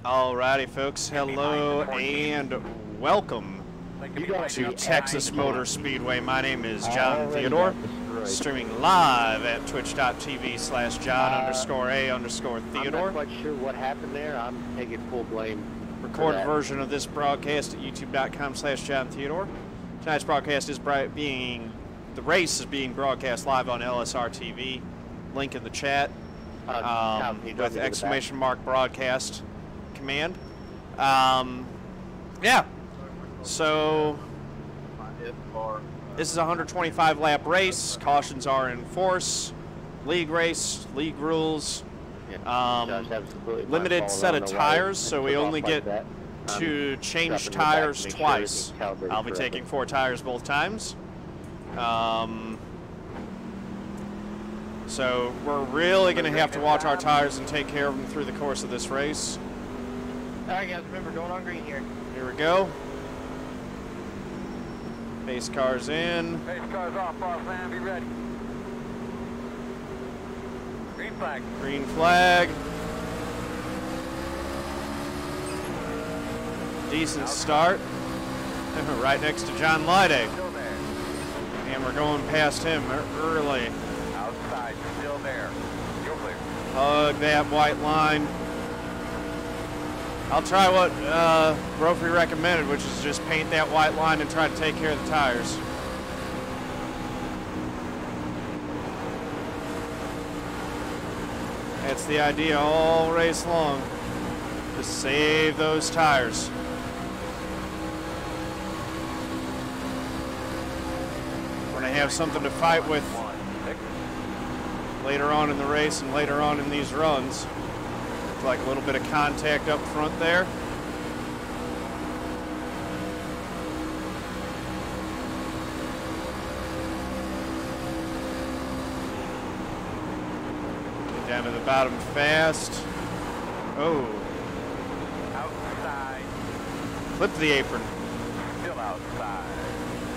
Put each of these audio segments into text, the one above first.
Alrighty, folks. Hello and welcome to Texas Motor Speedway. My name is John Theodore, streaming live at twitch.tv/John_A_Theodore. I'm not quite sure what happened there. I'm taking full blame. Recorded version of this broadcast at youtube.com/John Theodore. Tonight's broadcast is the race is being broadcast live on LSR TV. Link in the chat with exclamation mark broadcast command. Yeah. So this is a 125 lap race. Cautions are in force. League race, league rules. Limited set of tires, so we only get to change tires twice. I'll be taking 4 tires both times. So we're really going to have to watch our tires and take care of them through the course of this race. All right, guys, remember, going on green here. Here we go. Base cars in. Base cars off, boss man, be ready. Green flag. Green flag. Decent start. Right next to John Lyday. Still there. And we're going past him early. Outside, still there. You're clear. Hug that white line. I'll try what Brophy recommended, which is just paint that white line and try to take care of the tires. That's the idea all race long. Just save those tires. We're going to have something to fight with later on in the race and later on in these runs. Like a little bit of contact up front there. Get down to the bottom fast. Oh. Outside. Clip the apron. Still outside.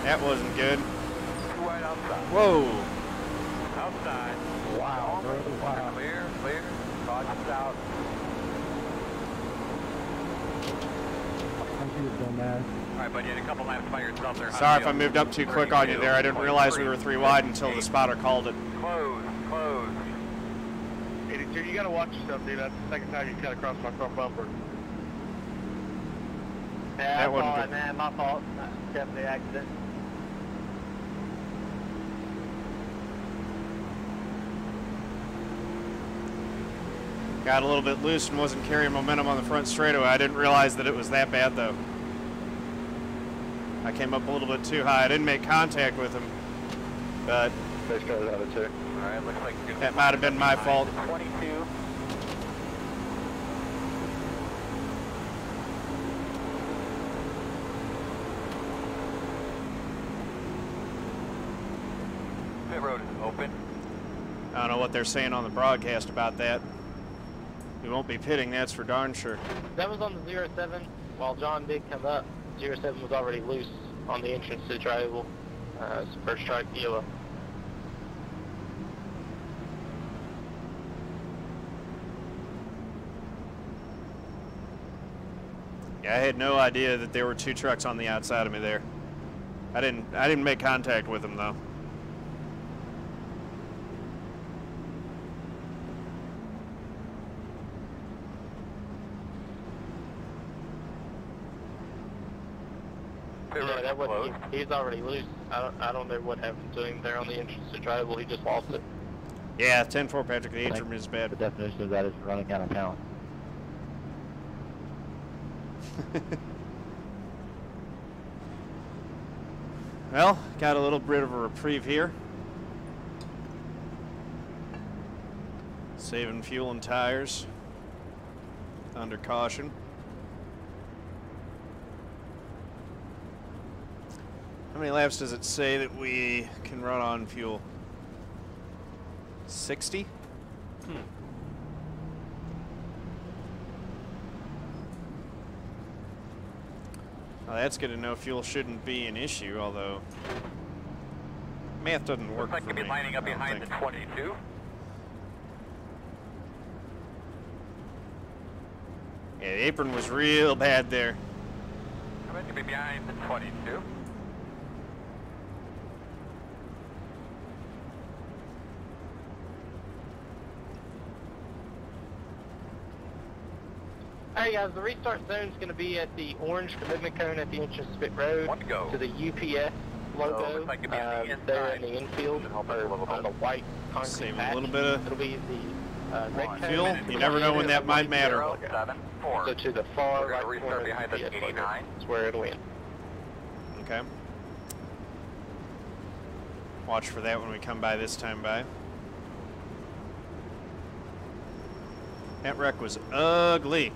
That wasn't good. Too wide outside. Whoa. Outside. Wow. Wow. Clear, clear. Caution's out. Alright, buddy, you had a couple laps by yourself there. Sorry if I moved up too quick on you there. I didn't realize we were 3 wide until the spotter called it. Close, close. 82, you gotta watch yourself, dude. That's the second time you cut across my front bumper. That Yeah, wasn't that's good. man, my fault. Definitely accident. Got a little bit loose and wasn't carrying momentum on the front straightaway. I didn't realize that it was that bad though. I came up a little bit too high. I didn't make contact with him, but Base cars out of 2. Alright, looks like you're that might have been my fault. 22. Pit road is open. I don't know what they're saying on the broadcast about that. We won't be pitting, that's for darn sure. That was on the 07. While John did come up, 07 was already loose on the entrance to the triangle. It's first strike yellow. Yeah, I had no idea that there were 2 trucks on the outside of me there. I didn't make contact with them though. Yeah, that wasn't, he's already loose. I don't know what happened to him there on the entrance to triangle. He just lost it. Yeah, 10-4 Patrick, the atrium is bad. The definition of that is running out of talent. Well, got a little bit of a reprieve here. Saving fuel and tires under caution. How many laps does it say that we can run on fuel? 60? Well, that's good to know. Fuel shouldn't be an issue, although math doesn't work Looks like for you'll be me, lining up I don't behind the think. 22. Yeah, the apron was real bad there. I'm going to be behind the 22. Alright guys, the restart zone is going to be at the orange commitment cone at the entrance to pit road. One to go. To the UPS logo looks like it'd be on the there in inside. the infield, Should help us a or little bit. on the white concrete Save a patch. little bit of It'll be the red cone. fuel. You never know when that might matter. 074. So to the far We're right going to corner restart behind of the the UPS logo. 89. That's where it'll end. Okay. Watch for that when we come by this time by. That wreck was ugly.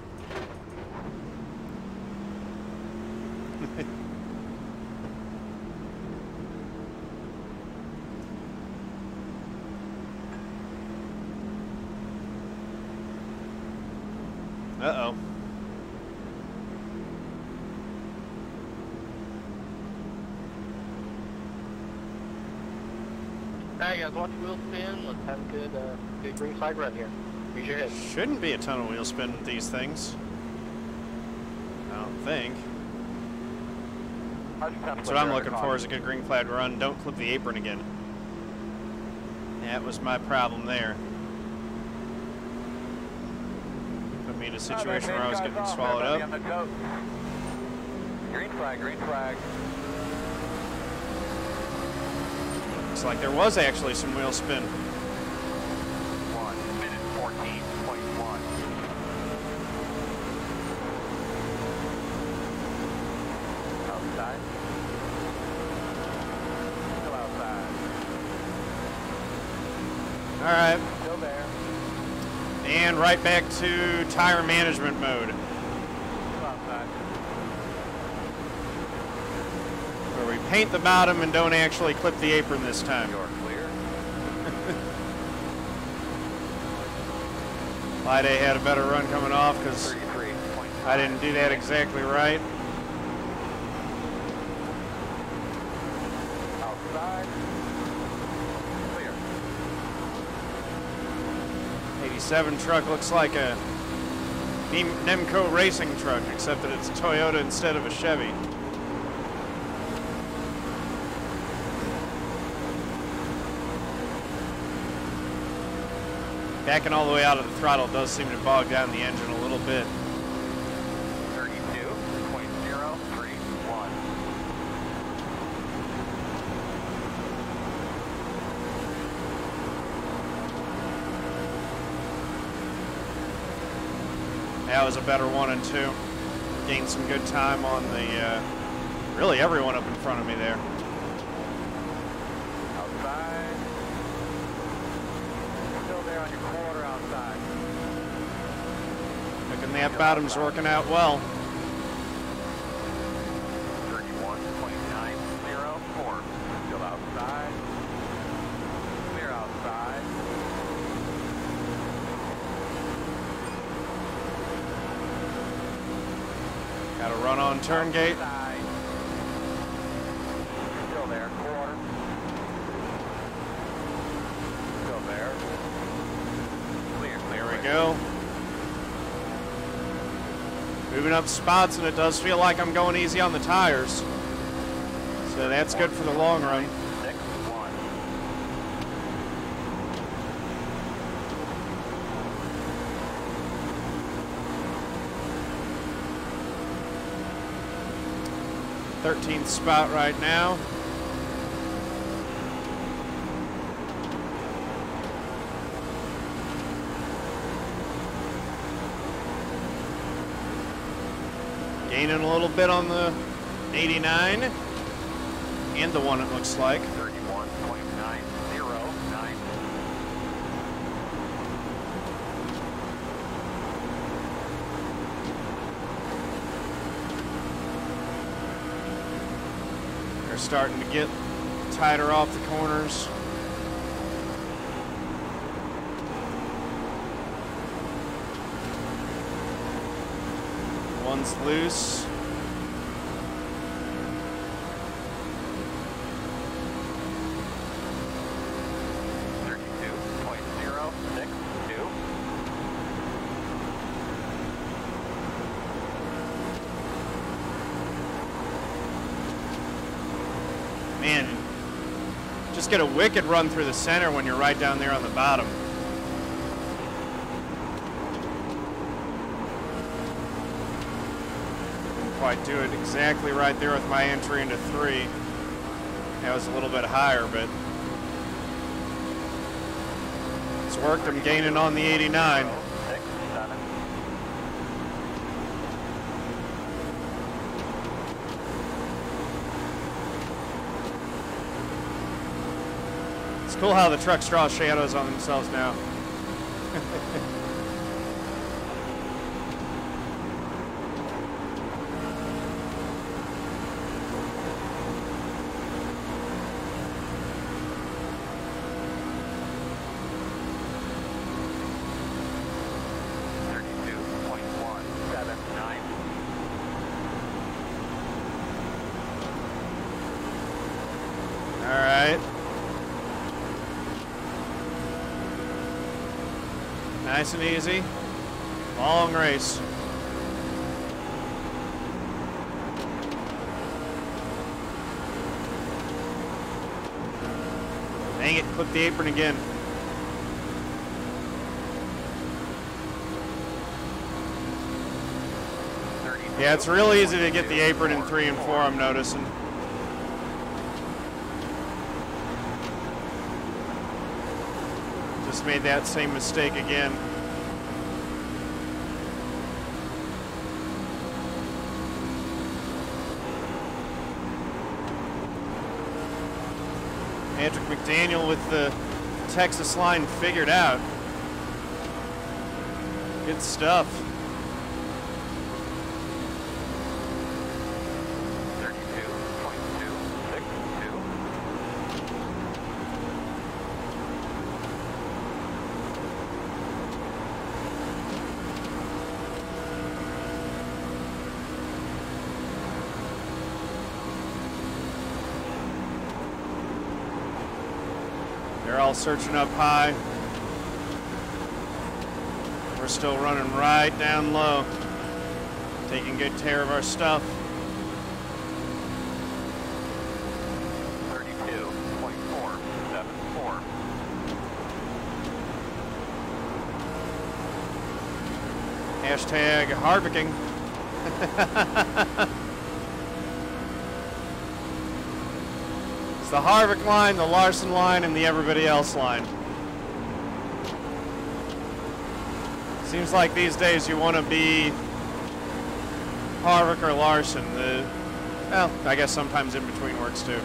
Uh-oh. Alright guys, watch the wheel spin. Let's have a good green flag run here. Use your head. Shouldn't be a ton of wheel spin with these things. I don't think. That's what I'm looking for, is a good green flag run. Don't clip the apron again. That was my problem there. Put me in a situation where I was getting swallowed up. Green flag, green flag. Looks like there was actually some wheel spin. 1 minute 14.1. Outside. Still outside. All right, Still there. and right back to tire management mode, Still outside. where we paint the bottom and don't actually clip the apron this time. You're clear. Light A had a better run coming off because 33.5. I didn't do that exactly right. Outside. Clear. 87 truck looks like a Nemco racing truck, except that it's a Toyota instead of a Chevy. Backing all the way out of the throttle does seem to bog down the engine a little bit. 32.031. That was a better 1 and 2. Gained some good time on the, really everyone up in front of me there. Outside. Still there on your quarter outside. Looking that bottom's working out well. 31.904. Still outside. Clear outside. Got a run on turn gate. Outside. Still there, quarter. Still there. Clear, clear. There we go. Moving up spots, and it does feel like I'm going easy on the tires. So that's good for the long run. 6-1. Thirteenth spot right now. Gaining a little bit on the 89 and the 1, it looks like. 31.909. They're starting to get tighter off the corners. One's loose. get a wicked run through the center when you're right down there on the bottom. Didn't quite do it exactly right there with my entry into 3. That was a little bit higher, but it's worked. I'm gaining on the 89. 6, 7. It's cool how the trucks draw shadows on themselves now. Nice and easy. Long race. Dang it, clip the apron again. Yeah, it's real easy to get the apron in 3 and 4, I'm noticing. Just made that same mistake again. Patrick McDaniel with the Texas line figured out. Good stuff. 32.262. They're all searching up high. We're still running right down low, taking good care of our stuff. 32.474. Hashtag Harvicking. It's the Harvick line, the Larson line, and the everybody else line. Seems like these days you want to be Harvick or Larson. Well, I guess sometimes in between works too.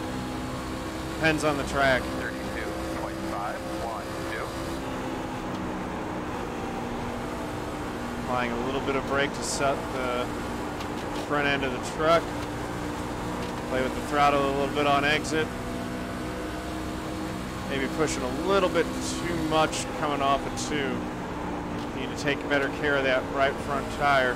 Depends on the track. 32.512. Applying a little bit of brake to set the front end of the truck. Play with the throttle a little bit on exit. Maybe pushing a little bit too much coming off at 2. Need to take better care of that right front tire.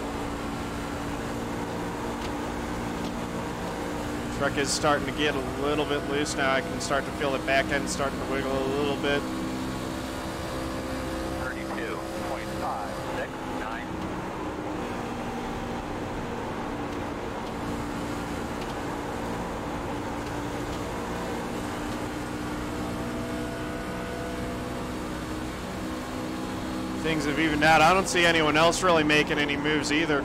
Truck is starting to get a little bit loose now. I can start to feel the back end starting to wiggle a little bit. 32.569. Things have evened out. I don't see anyone else really making any moves either.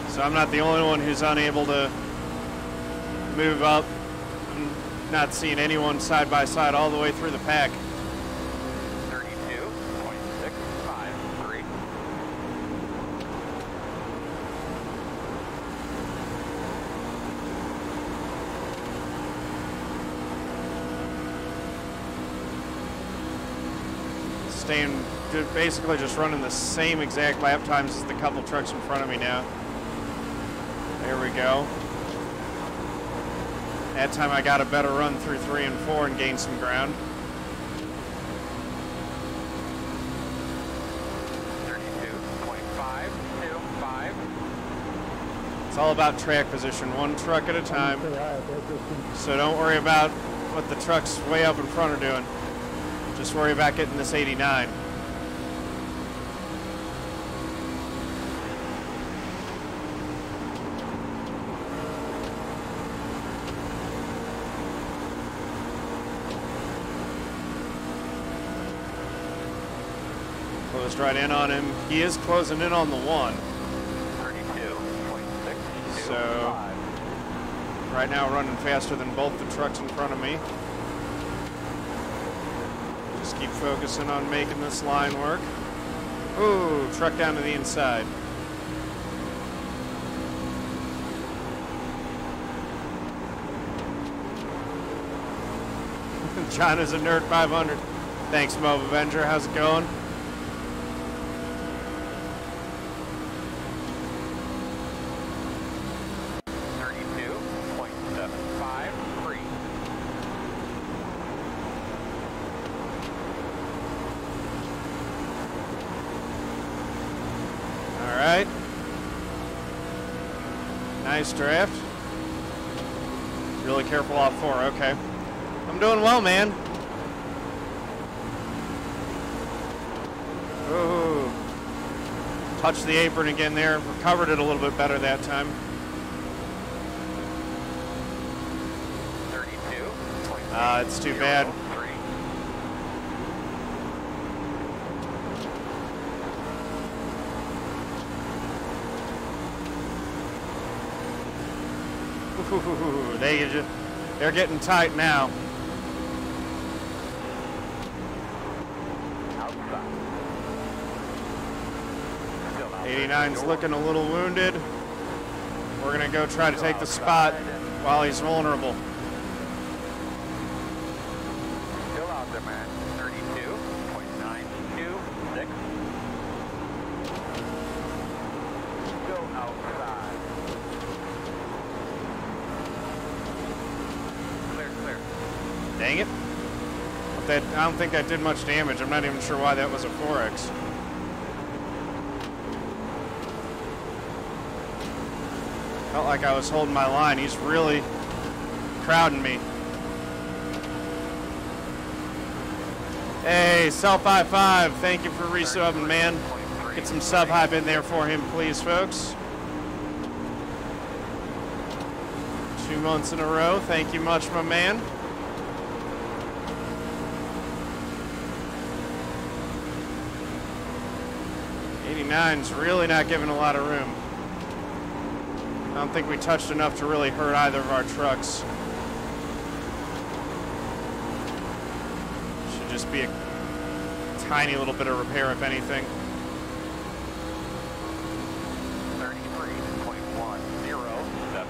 So I'm not the only one who's unable to move up. I'm not seeing anyone side by side all the way through the pack. 32.653. Staying, basically just running the same exact lap times as the couple trucks in front of me now. There we go. That time I got a better run through 3 and 4 and gained some ground. 32.525. It's all about track position, one truck at a time. So don't worry about what the trucks way up in front are doing. Just worry about getting this 89. Closed right in on him. He is closing in on the 1. 32.625. So, right now running faster than both the trucks in front of me. Just keep focusing on making this line work. Ooh, truck down to the inside. China's a Nerd 500. Thanks, Mob Avenger. How's it going? Alright. Nice draft. Really careful off 4. Okay. I'm doing well, man. Ooh. Touched the apron again there. Recovered it a little bit better that time. 32. It's too bad. Ooh, they're getting tight now. 89's looking a little wounded. We're gonna go try to take the spot while he's vulnerable. Still out there, man. 32.926. Still outside. Clear. Dang it. I don't think that did much damage. I'm not even sure why that was a 4X. Felt like I was holding my line. He's really crowding me. Hey, Self High 5, thank you for resubbing, man. Get some sub hype in there for him, please, folks. 2 months in a row. Thank you much, my man. '89's really not giving a lot of room. I don't think we touched enough to really hurt either of our trucks. Should just be a tiny little bit of repair, if anything. 33.107.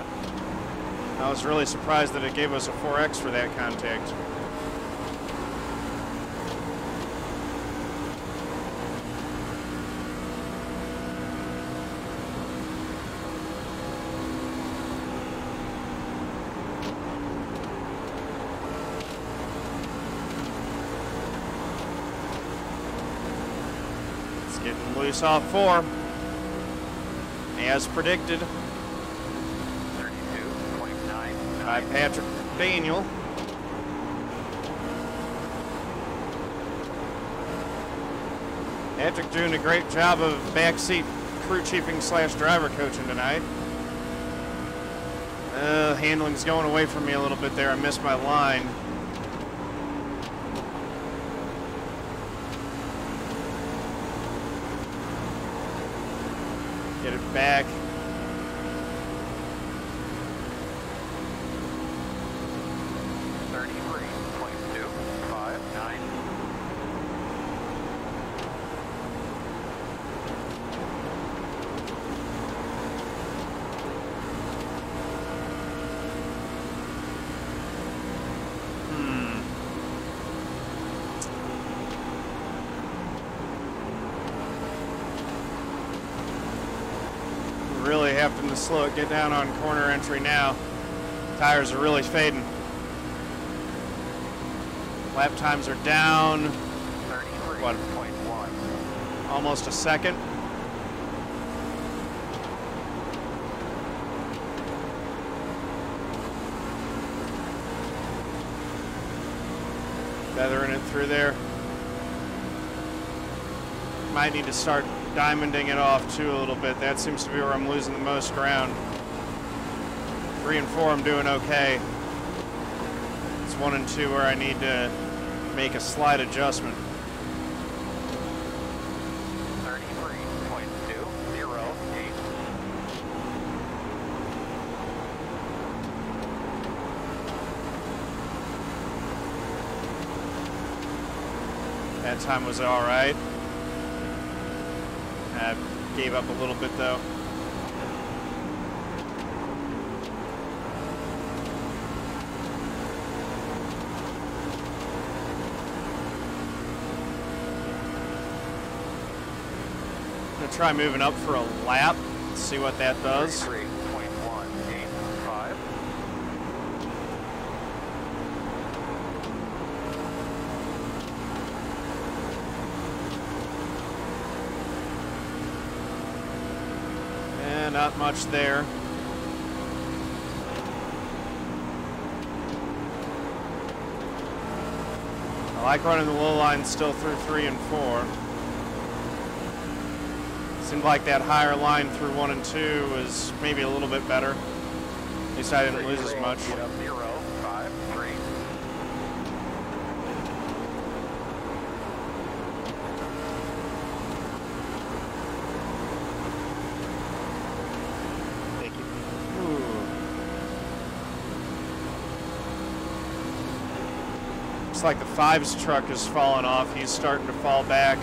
I was really surprised that it gave us a 4X for that contact. Getting loose off 4, as predicted. 32.9 By Patrick Daniel. Patrick doing a great job of backseat crew chiefing / driver coaching tonight. Handling's going away from me a little bit there. I missed my line. Get it back. Really having to slow it, get down on corner entry now. Tires are really fading. Lap times are down. What? Almost a second. Feathering it through there. Might need to start diamonding it off too a little bit. That seems to be where I'm losing the most ground. 3 and 4 I'm doing okay. It's 1 and 2 where I need to make a slight adjustment. That time was all right. I gave up a little bit though. I'm gonna try moving up for a lap, see what that does. 33.185. And not much there. I like running the low line still through 3 and 4. Seemed like that higher line through 1 and 2 was maybe a little bit better. At least I didn't lose as much. 053. Thank you. Ooh. Looks like the 5's truck is falling off. He's starting to fall back.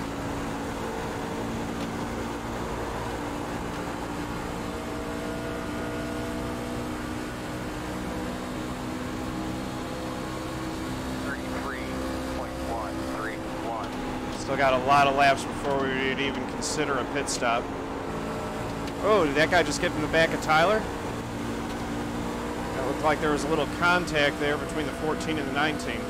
Still got a lot of laps before we would even consider a pit stop. Oh, did that guy just get in the back of Tyler? That looked like there was a little contact there between the 14 and the 19.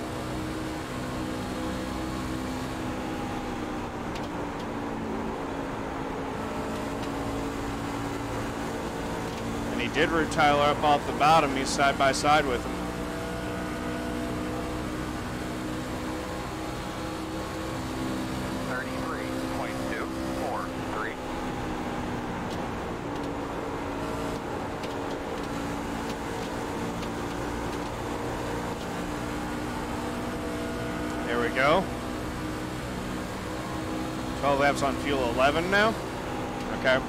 And he did root Tyler up off the bottom. He's side by side with him. There we go. 12 laps on fuel 11 now. Okay.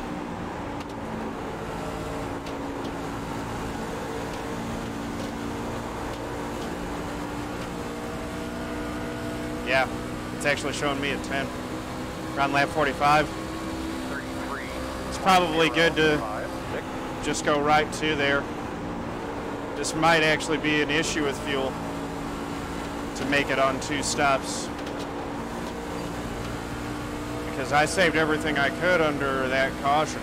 Yeah, it's actually showing me at 10. Around lap 45. It's probably good to just go right to there. This might actually be an issue with fuel to make it on 2 stops, because I saved everything I could under that caution.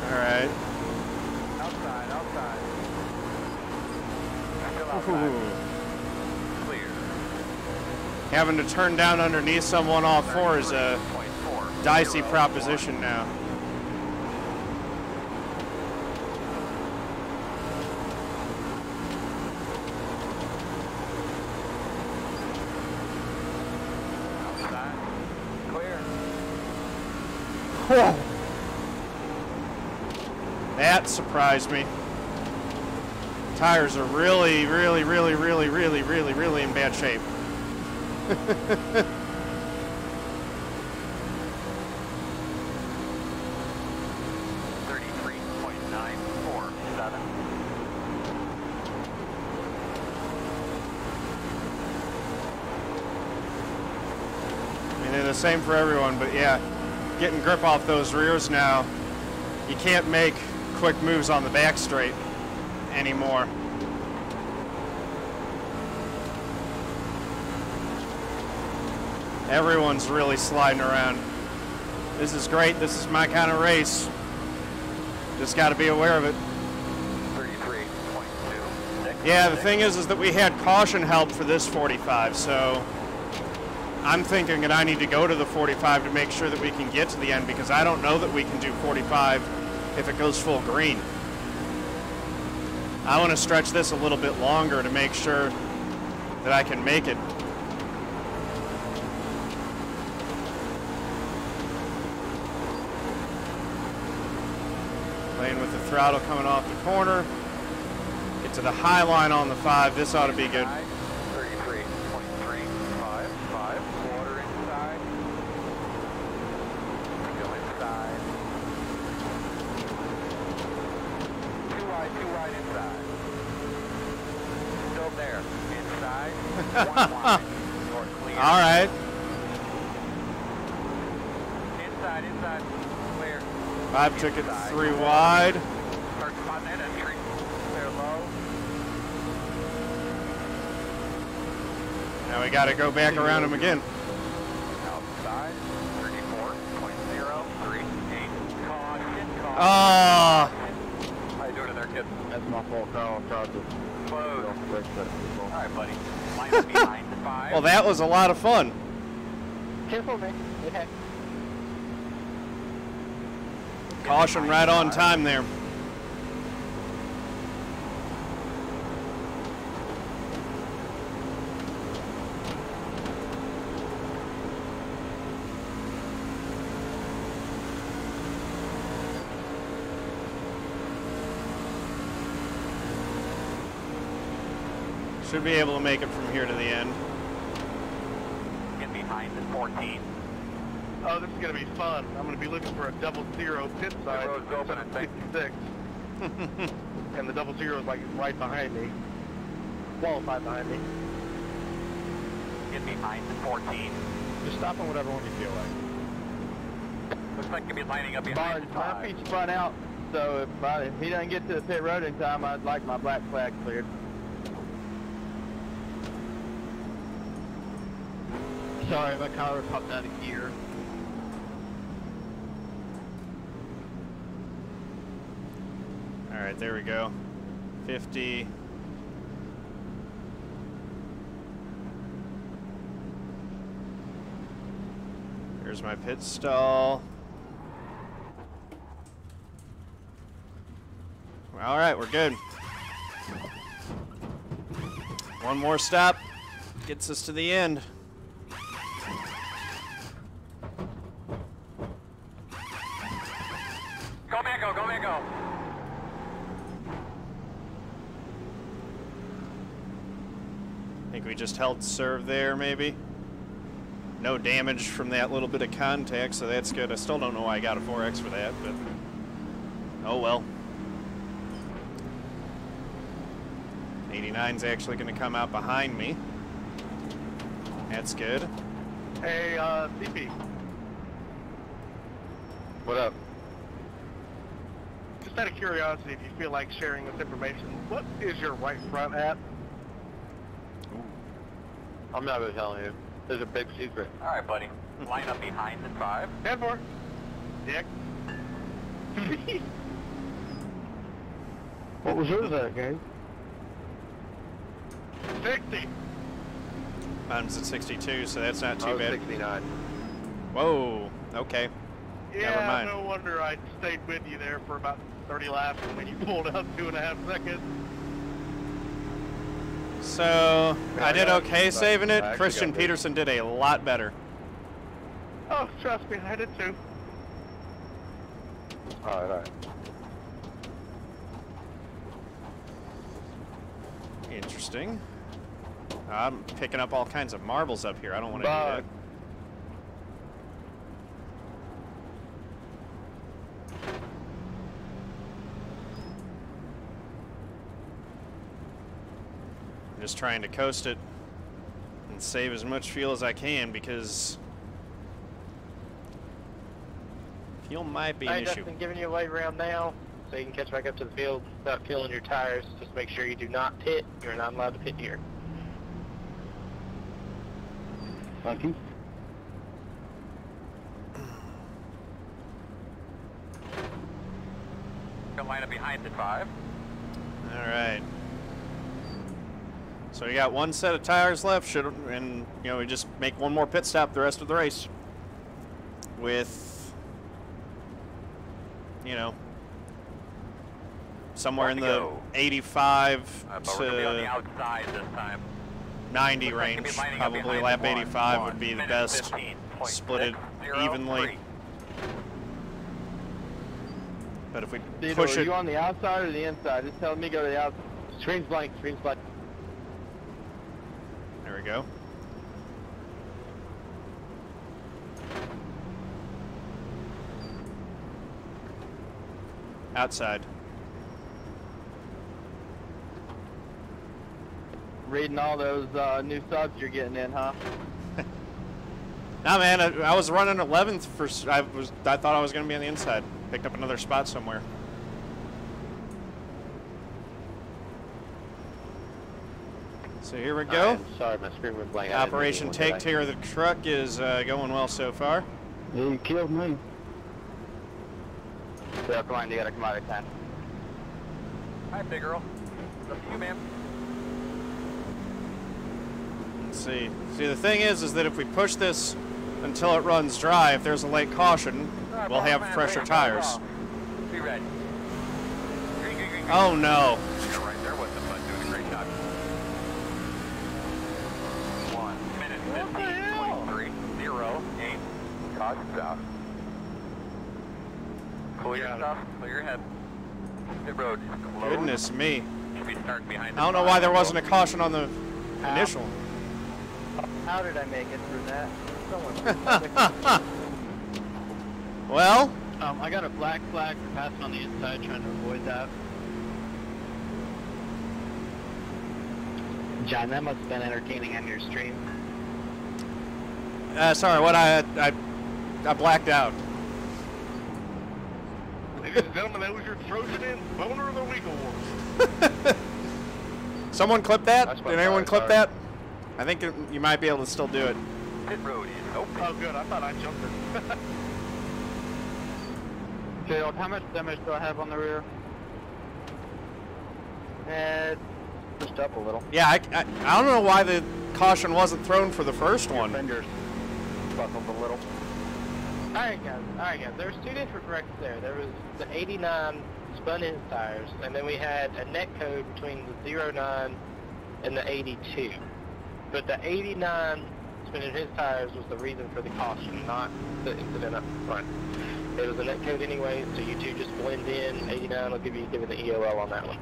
All right. Outside. Still Ooh. outside. Clear. Having to turn down underneath someone off 4 is a 33.4. dicey proposition now. Outside. Clear. Whoa. That surprised me. Tires are really in bad shape. 33.947. I mean, they're the same for everyone, but yeah, getting grip off those rears now. You can't make quick moves on the back straight anymore. Everyone's really sliding around. This is great. This is my kind of race. Just got to be aware of it. 33.26. Yeah, the thing is that we had caution help for this 45, so I'm thinking that I need to go to the 45 to make sure that we can get to the end, because I don't know that we can do 45 if it goes full green. I want to stretch this a little bit longer to make sure that I can make it. Playing with the throttle coming off the corner. Get to the high line on the 5. This ought to be good. 33.355. Quarter inside. Go inside. Too wide inside. You're clear. All right. Inside. Clear. 5 took it 3 wide. Start spotting that entry. Clear low. Now we got to go back around him again. Outside. 34.038. Caution. Ah. How you doing in there, kid? That's my fault, Carl. I'm trying to Close. break that. All right, buddy. Line up behind the 5. Well, that was a lot of fun. Careful, man. It happened. Caution right on time there. Should be able to make it from here to the end. Get behind the 14. Oh, this is going to be fun. I'm going to be looking for a 00 pit side. The road's open, I think. 56. And the 00 is like right behind me. Qualified behind me. Get behind the 14. Just stop on whatever one you feel like. Looks like you'll be lining up Barnes, behind the 5. Murphy's front out, so if he doesn't get to the pit road in time, I'd like my black flag cleared. Sorry, my car popped out of gear. All right, there we go. 50. Here's my pit stall. All right, we're good. One more stop gets us to the end. Go, man, go, go, man, go. I think we just held serve there, maybe. No damage from that little bit of contact, so that's good. I still don't know why I got a 4X for that, but oh well. 89's actually going to come out behind me. That's good. Hey, CP. What up? Just out of curiosity, if you feel like sharing this information, what is your right front at? I'm not really telling you. There's a big secret. All right, buddy. Line up behind the 5. 10-4. Dick. What was yours at, gang? 60. Mine's at 62, so that's not I too was bad. 69. Whoa, okay. Yeah, Never mind. no wonder I stayed with you there for about 30 laps, and then you pulled out 2.5 seconds. So, Yeah, I did I okay got- saving I it. actually Christian got good. Peterson did a lot better. Oh, trust me, I did too. Alright. Interesting. I'm picking up all kinds of marbles up here. I don't want to do Bug. that. I'm just trying to coast it and save as much fuel as I can because fuel might be an Hey, issue. Dustin, giving you a late round now, so you can catch back up to the field without killing your tires. Just make sure you do not pit. You're not allowed to pit here. Thank you. Go line up behind the 5. All right. So we got one set of tires left, and you know we just make one more pit stop the rest of the race. With, you know, somewhere in the Go. 85 But we're going to be on the to outside this time. 90 Looks like you'll range. be lining up Probably behind lap the 85 1, would be the minute best. 15.603. Split it evenly. But if we Theodore, push are it, you on the outside or the inside? Just telling me go to the outside. Screen's blank, screen's blank. there we go. Outside. reading all those new subs you're getting in, huh? Nah, man, I was running 11th for. I thought I was going to be on the inside. Picked up another spot somewhere. So here we go. Sorry, my screen went blank. Operation Take Care of the Truck is going well so far. Yeah, you killed me. Yeah, come on, you gotta come out of 10. Hi, big girl. Up to you, ma'am. Let's see. See, the thing is that if we push this until it runs dry, if there's a late caution, we'll have fresher tires. Be ready. Green, green, green, green. Oh no. Right there with the butt doing a great job. 1 minute 15.308. Caution south. Clear your stuff. Clear your head. Pit road is closed. Goodness me. Should be starting behind the I don't know why there wasn't a caution on the initial. How did I make it through that? Someone. Well, I got a black flag for passing on the inside, trying to avoid that. John, that must have been entertaining on your stream. sorry, what I blacked out. Ladies and gentlemen, that was your Trojan in Boner of the Week Award. Someone clip that? That's Did my anyone sorry. clip that? I think you might be able to still do it. Pit road is open. Oh, good. I thought I jumped it. Gerald, how much damage do I have on the rear? Pushed up a little. Yeah, I don't know why the caution wasn't thrown for the first one. Fenders buckled a little. Alright guys, there's two different wrecks there. There was the 89 spun his tires, and then we had a net code between the 09 and the 82. But the 89 spinning his tires was the reason for the caution, not the incident up front. It was a net code anyway, so you two just blend in. 89 will give you the EOL on that one.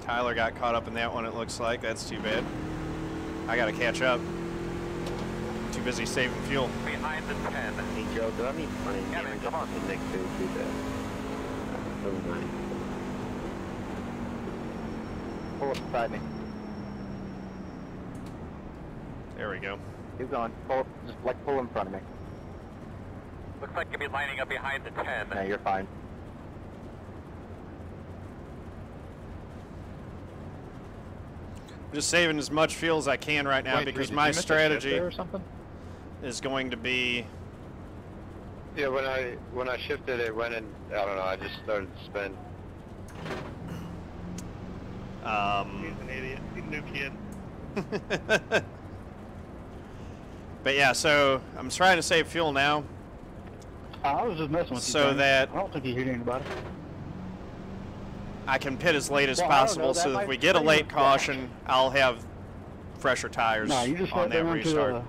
Tyler got caught up in that one, it looks like. That's too bad. I gotta catch up. Too busy saving fuel. Behind the 10. Hey Joe, do I need money? Yeah, man, come on. The next two do that. Pull up beside me. There we go. Keep going. Pull, just like pull in front of me. Looks like you'll be lining up behind the 10. No, you're fine. I'm just saving as much fuel as I can right now because did my you miss a shift strategy there or something? is going to be. Yeah, when I shifted, it went in. I don't know. I just started to spin. He's an idiot. He's a new kid. But yeah, so I'm trying to save fuel now. I was just messing with you. So Tony. that- I don't think you heard anybody. I can pit as late as Well, I don't possible, know, that so if might we get a pretty late much caution, I'll have fresher tires No, you just on went that down restart.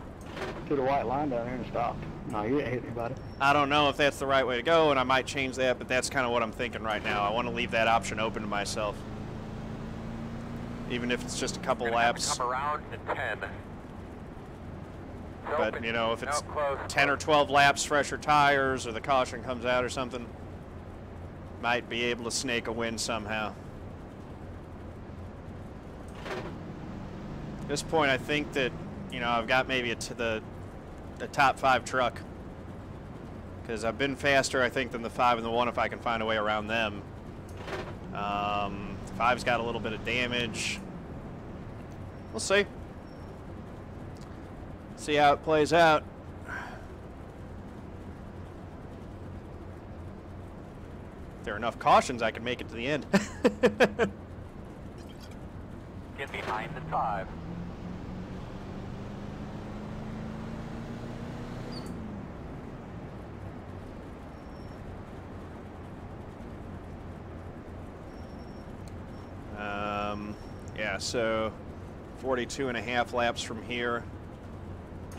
to the white line down here and stopped. No, you didn't hit anybody. I don't know if that's the right way to go, and I might change that, but that's kind of what I'm thinking right now. I want to leave that option open to myself. Even if it's just a couple We're gonna have to laps. come around the 10. It's But, open. you know, if it's No, close, 10 or 12 laps, fresher tires, or the caution comes out or something, might be able to snake a win somehow. At this point, I think that, you know, I've got maybe the top 5 truck. Because I've been faster, I think, than the 5 and the 1 if I can find a way around them. 5's got a little bit of damage. We'll see. See how it plays out. If there are enough cautions, I can make it to the end. Get behind the 5. Yeah, so 42 and a half laps from here.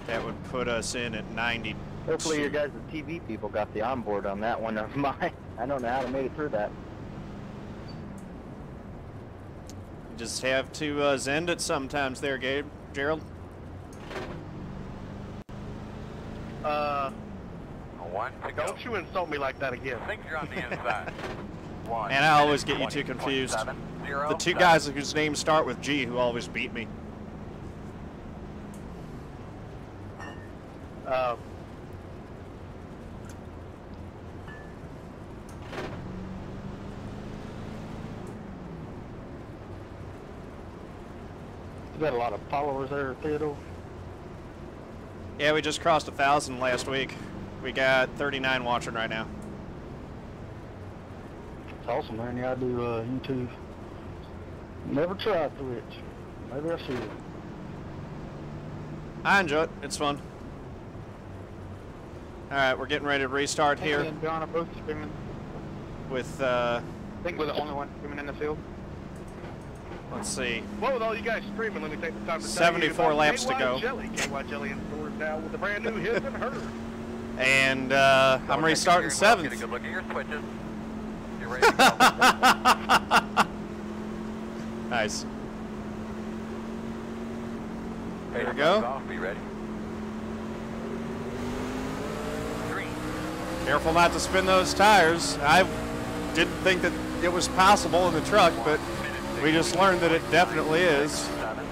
That would put us in at 90. Hopefully your guys, the TV people, got the onboard on that one of mine. I don't know how to make it through that. Just have to zend it sometimes there, Gabe. Gerald? One to go. Don't you insult me like that again. Things are on the inside. 1 And I always get you two confused. 20.7, The two guys whose names start with G who always beat me. You got a lot of followers there, Theodore. Yeah, we just crossed 1,000 last week. We got 39 watching right now. It's awesome, man. Yeah, I do YouTube. Never tried Twitch. Maybe I should. I enjoy it. It's fun. All right, we're getting ready to restart Me here and John are both streaming. with, I think we're the only one streaming in the field. let's see, Well, with all you guys streaming, let me take the time to 74 tell you about laps to KY go. Jelly. KY Jelly in stores now with a brand new his and hers. and I'm restarting Get a 7th. good look at your switches. You're ready to go. Nice. Hey, we go. Off, be ready. 3. Careful not to spin those tires. I didn't think that it was possible in the truck, but we just learned that it definitely is. 7.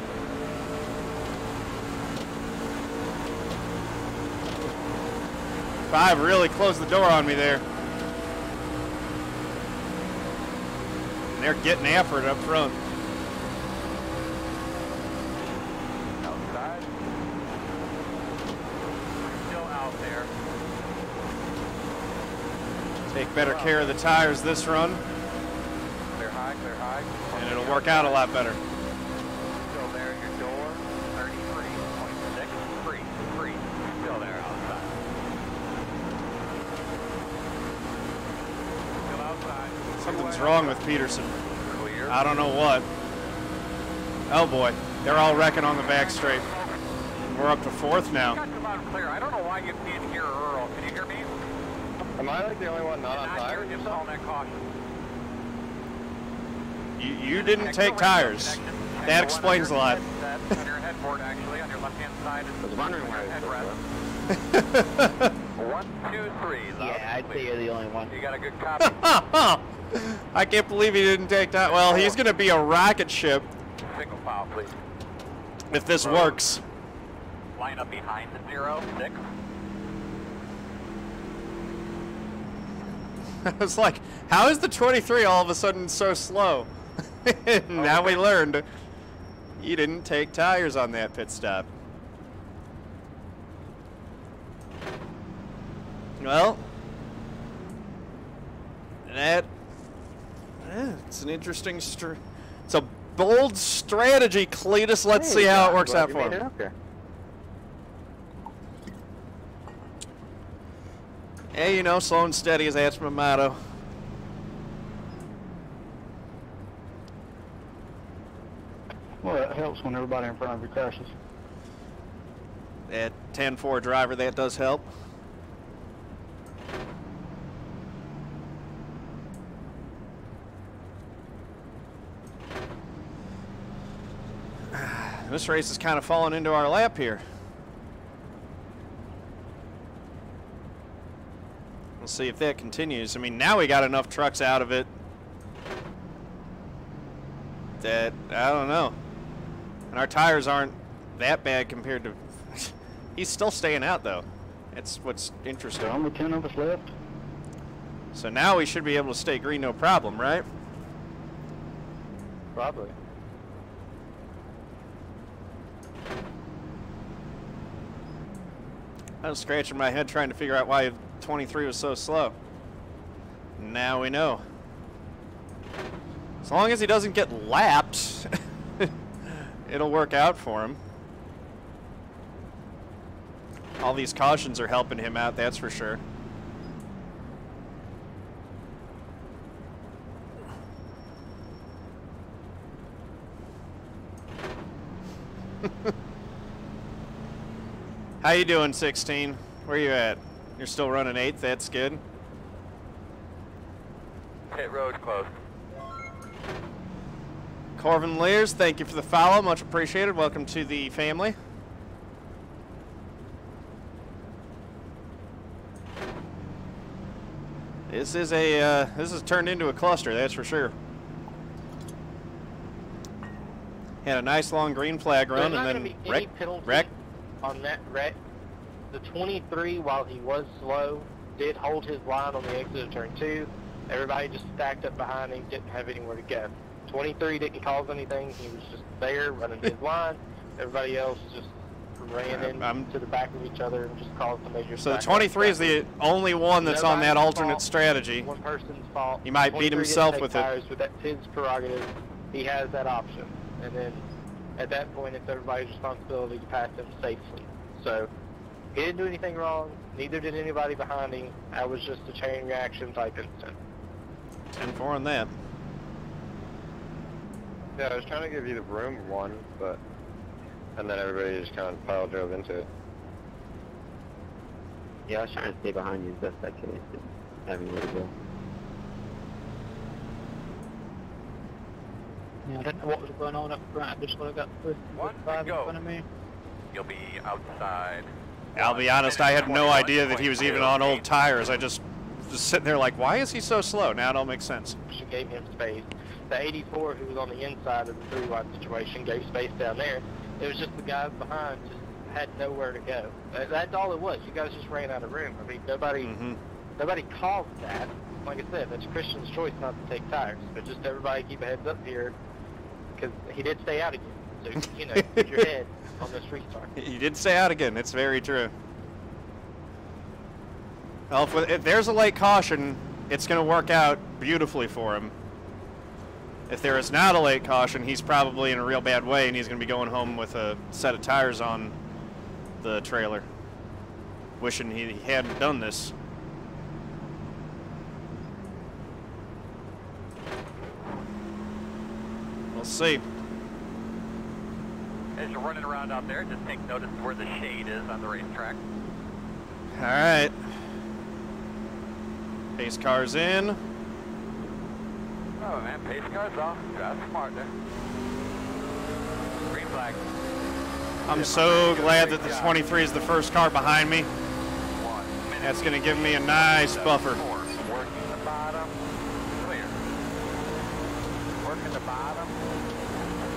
5 really closed the door on me there. And they're getting after it up front. Outside. Still out there. Take better care of the tires this run, Clear high, clear high. and it'll work out a lot better. Still there at your door. 33.6. Free. Still there outside. Still outside. Something's wrong with Peterson. Clear. I don't know what. Oh boy, they're all wrecking on the back straight. We're up to 4th now. Got come out and clear. I don't know why you didn't hear Earl. Can you hear me? Am I like the only one not on fire? Just on that caution. You didn't take tires. That explains a lot. On your headboard, actually, on your left-hand side. I was wondering why it was 1, 2, 3. Yeah, I'd say you're the only one. You got a good copy. I can't believe he didn't take that. Well, he's going to be a rocket ship Single file, please. if this works. Line up behind the 0, 6. I was like, how is the 23 all of a sudden so slow? Now we learned you didn't take tires on that pit stop. Well, it's an interesting, it's a bold strategy, Cletus. Let's see how it works out for him. Hey, you know, slow and steady is that's my motto. Well, that helps when everybody in front of you crashes. That 10-4 driver, that does help. This race is kind of falling into our lap here. We'll see if that continues. I mean, now we got enough trucks out of it that, I don't know. And our tires aren't that bad compared to... He's still staying out, though. That's what's interesting. There are only 10 of us left. So now we should be able to stay green, no problem, right? Probably. I was scratching my head trying to figure out why 23 was so slow. Now we know. As long as he doesn't get lapped, it'll work out for him. All these cautions are helping him out, that's for sure. How you doing, 16? Where you at? You're still running 8th, that's good. Pit road closed. Corvin Lears, thank you for the follow, much appreciated. Welcome to the family. This has turned into a cluster, that's for sure. Had a nice long green flag run There's not and gonna then be any penalty wreck. on that wreck. the 23, while he was slow, did hold his line on the exit of turn 2. Everybody just stacked up behind him, didn't have anywhere to go. 23 didn't cause anything. He was just there running his line. Everybody else just ran into the back of each other and just caused a major. So the 23 is the only one that's on that alternate strategy. One person's fault. He might beat himself with it. But that's his prerogative. He has that option. And then at that point, it's everybody's responsibility to pass him safely. So he didn't do anything wrong. Neither did anybody behind him. That was just a chain reaction type incident. 10-4 on that. Yeah, I was trying to give you the room one, but and then everybody just kind of pile drove into it. Yeah, I was trying to stay behind you as best I could. Didn't have anywhere to go. Yeah, I don't know what was going on up front. Just when I got the One to 5 in go. front of me. You'll be outside. I'll be honest, I had no idea that he was even on old tires. I just sitting there like, why is he so slow? Now it all makes sense. She gave him space. The 84, who was on the inside of the 3-wide situation, gave space down there. It was just the guys behind just had nowhere to go. That's all it was. You guys just ran out of room. I mean, nobody caused that. Like I said, that's Christian's choice not to take tires. But just everybody keep a heads up here, because he did stay out again. So, you know, keep your head on this restart. He did stay out again. It's very true. Well, if there's a late caution, it's going to work out beautifully for him. If there is not a late caution, he's probably in a real bad way, and he's going to be going home with a set of tires on the trailer, wishing he hadn't done this. We'll see. As you're running around out there, just take notice of where the shade is on the racetrack. All right. Pace car's in. Oh man, pace car's off. That's smart there. Green flag. I'm so glad that the 23 is the first car behind me. That's going to give me a nice buffer. Working the bottom. Clear. Working the bottom.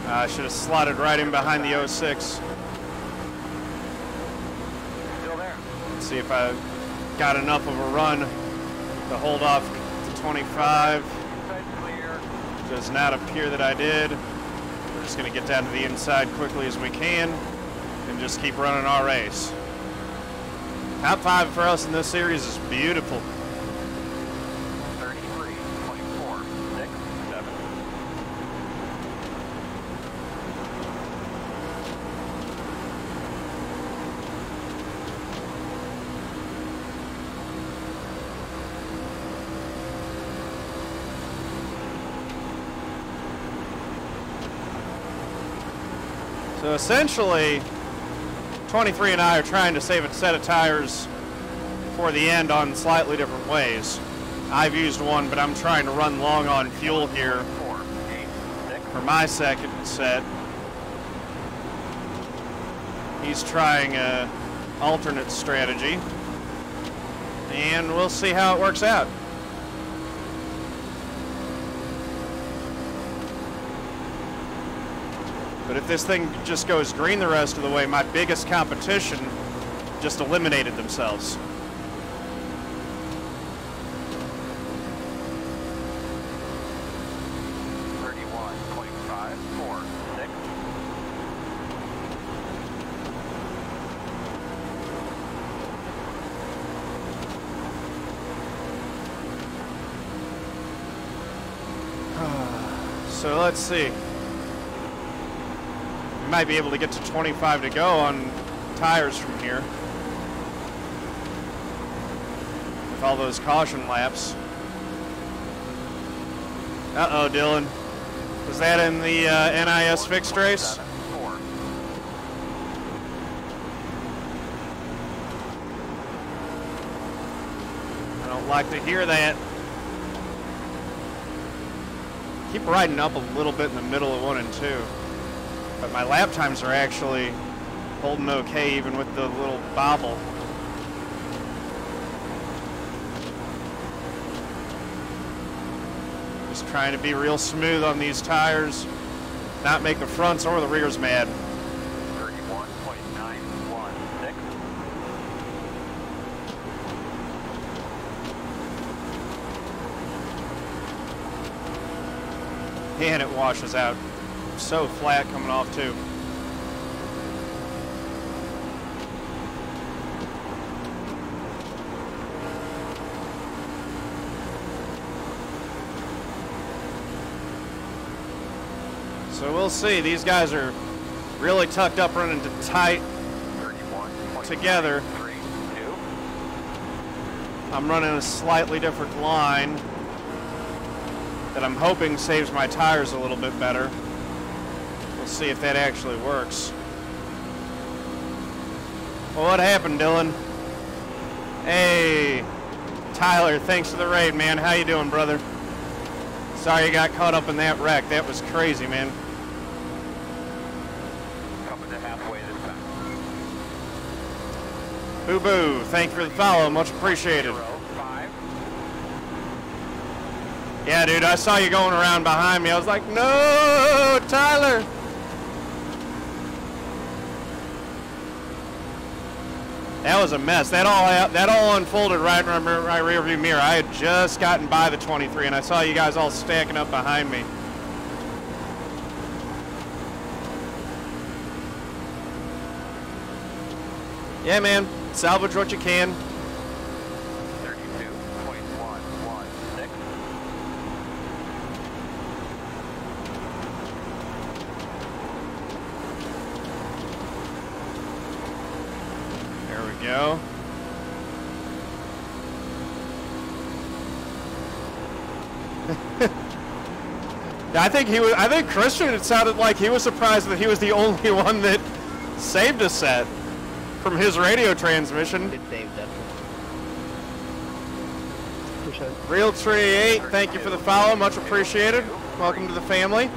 I should have slotted right in behind the 06. Still there. Let's see if I got enough of a run to hold off the 25. Clear. Does not appear that I did. We're just going to get down to the inside quickly as we can and just keep running our race. Top 5 for us in this series is beautiful. 33, 24, 6, 7. So essentially, 23 and I are trying to save a set of tires for the end on slightly different ways. I've used one, but I'm trying to run long on fuel here 4, 8, 6. for my second set. He's trying a alternate strategy, and we'll see how it works out. But if this thing just goes green the rest of the way, my biggest competition just eliminated themselves. So let's see. We might be able to get to 25 to go on tires from here with all those caution laps. Uh-oh, Dylan. Was that in the NIS fixed race? I don't like to hear that. Keep riding up a little bit in the middle of 1 and 2. But my lap times are actually holding okay even with the little bobble. Just trying to be real smooth on these tires, not make the fronts or the rears mad. 31.916. Man, it washes out so flat coming off too. So we'll see. These guys are really tucked up, running tight together. I'm running a slightly different line that I'm hoping saves my tires a little bit better. We'll see if that actually works. Well, what happened, Dylan? Hey, Tyler, thanks for the raid, man. How you doing, brother? Sorry you got caught up in that wreck. That was crazy, man. Coming to halfway this time. Boo Boo, thank you for the follow. Much appreciated. 5. Yeah, dude, I saw you going around behind me. I was like, no, Tyler. That was a mess. That all unfolded right in my rear view mirror. I had just gotten by the 23, and I saw you guys all stacking up behind me. Yeah, man. Salvage what you can. 32.116. There we go. I think Christian, it sounded like he was surprised that he was the only one that saved a set from his radio transmission. It saved us. Real Tree 8, thank you for the follow, much appreciated. Welcome to the family.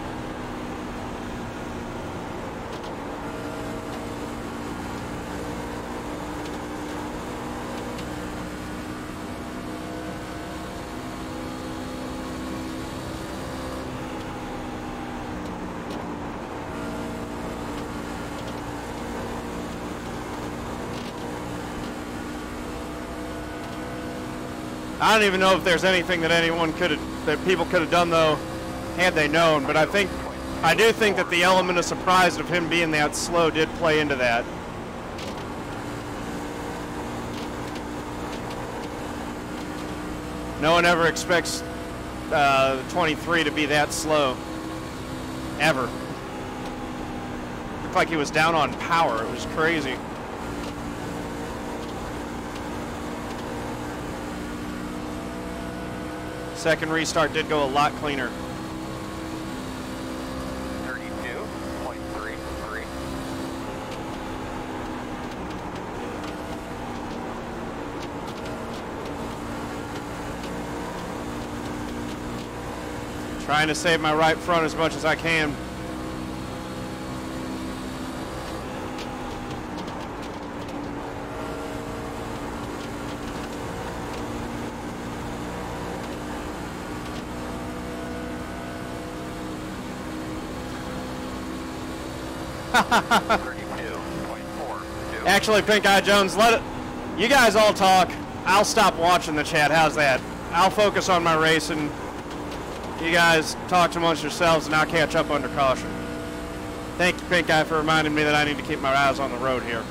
I don't even know if there's anything that people could have done though, had they known. But I do think that the element of surprise of him being that slow did play into that. No one ever expects the 23 to be that slow, ever. Looked like he was down on power. It was crazy. Second restart did go a lot cleaner. 32.33. Trying to save my right front as much as I can. Actually, Pink Eye Jones, you guys all talk. I'll stop watching the chat. How's that? I'll focus on my race and you guys talk amongst yourselves and I'll catch up under caution. Thank you, Pink Eye, for reminding me that I need to keep my eyes on the road here.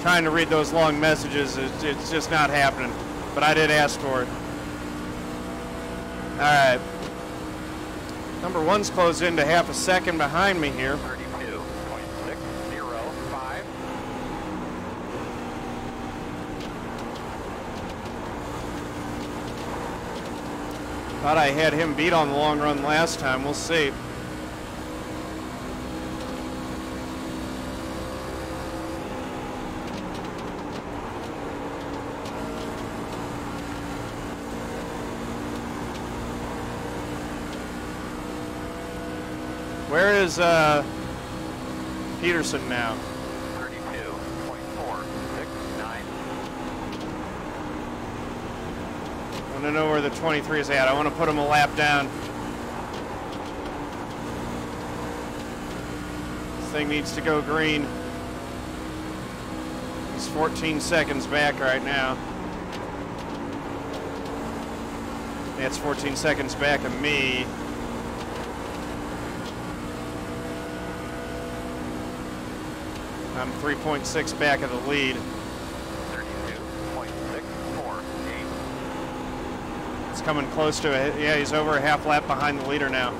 Trying to read those long messages, it's just not happening. But I did ask for it. All right. Number one's closed into half a second behind me here. 32.605. Thought I had him beat on the long run last time. We'll see. Where is Peterson now? 32.469. I want to know where the 23 is at. I want to put him a lap down. This thing needs to go green. He's 14 seconds back right now. That's 14 seconds back of me. I'm 3.6 back of the lead. 32.648. It's coming close to it. Yeah, he's over a half lap behind the leader now.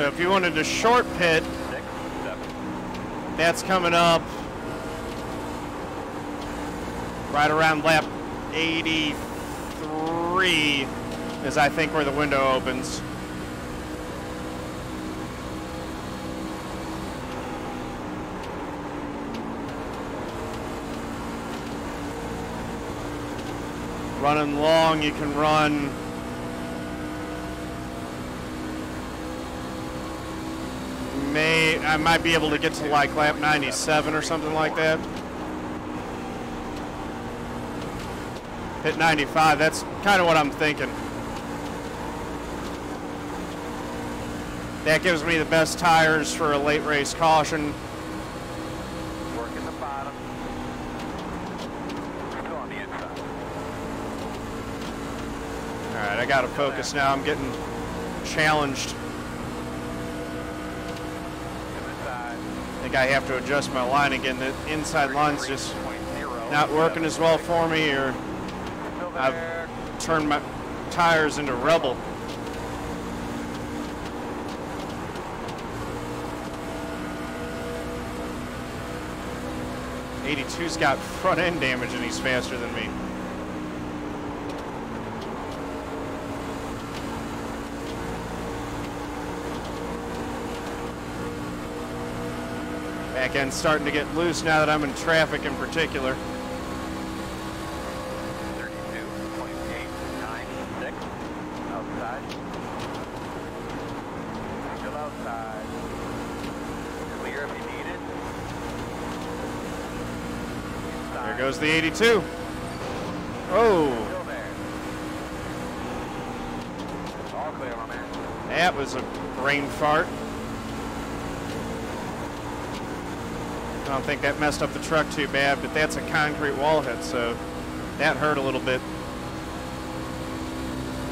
So if you wanted to short pit, 6, 7. that's coming up right around lap 83 is I think where the window opens. Running long, you can run I might be able to get to like lap 97 or something like that. Hit 95, that's kind of what I'm thinking. That gives me the best tires for a late race caution. Working the bottom. Still on the inside. All right, I got to focus now. I'm getting challenged. I think I have to adjust my line again. The inside line's just not working as well for me, or I've turned my tires into rubble. '82's got front end damage and he's faster than me. Back end's starting to get loose now that I'm in traffic in particular. 32.896 outside. Still outside. Clear if you need it. Inside. There goes the 82. Oh, Still there. All clear, my man. that was a brain fart. I don't think that messed up the truck too bad, but that's a concrete wall hit, so that hurt a little bit.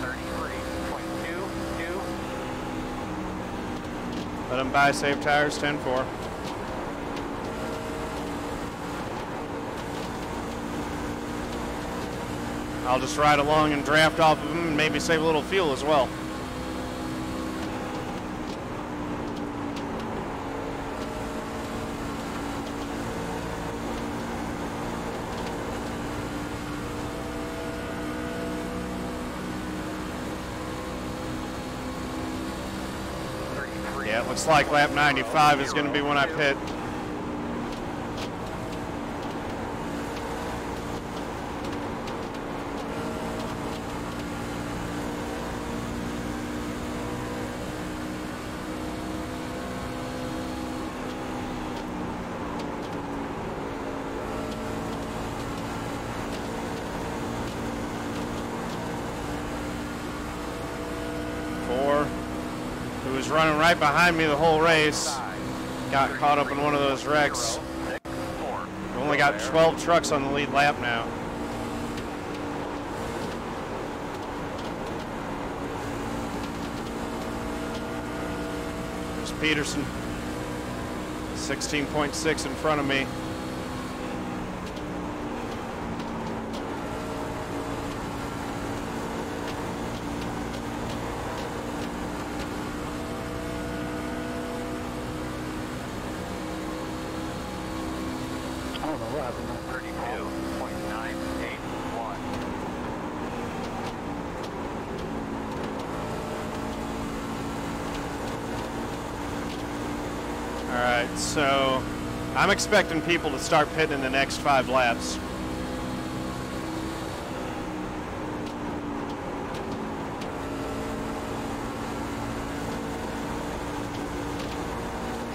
33.22. Let him buy safe tires, 10-4. I'll just ride along and draft off of him and maybe save a little fuel as well. Yeah, it looks like lap 95 is going to be when I pit. Who was running right behind me the whole race, got caught up in one of those wrecks. We've only got 12 trucks on the lead lap now. There's Peterson, 16.6 in front of me. I don't know what happened. 32.981. All right, so I'm expecting people to start pitting in the next 5 laps.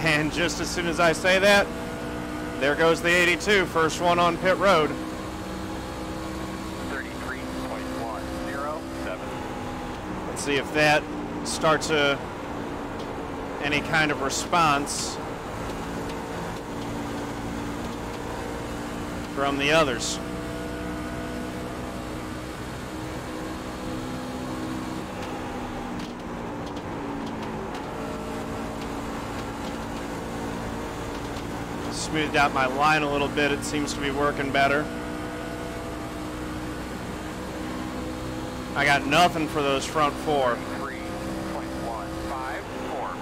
And just as soon as I say that, there goes the 82, first one on pit road. 33.107. Let's see if that starts any kind of response from the others. Smoothed out my line a little bit. It seems to be working better. I got nothing for those front four. 3.154.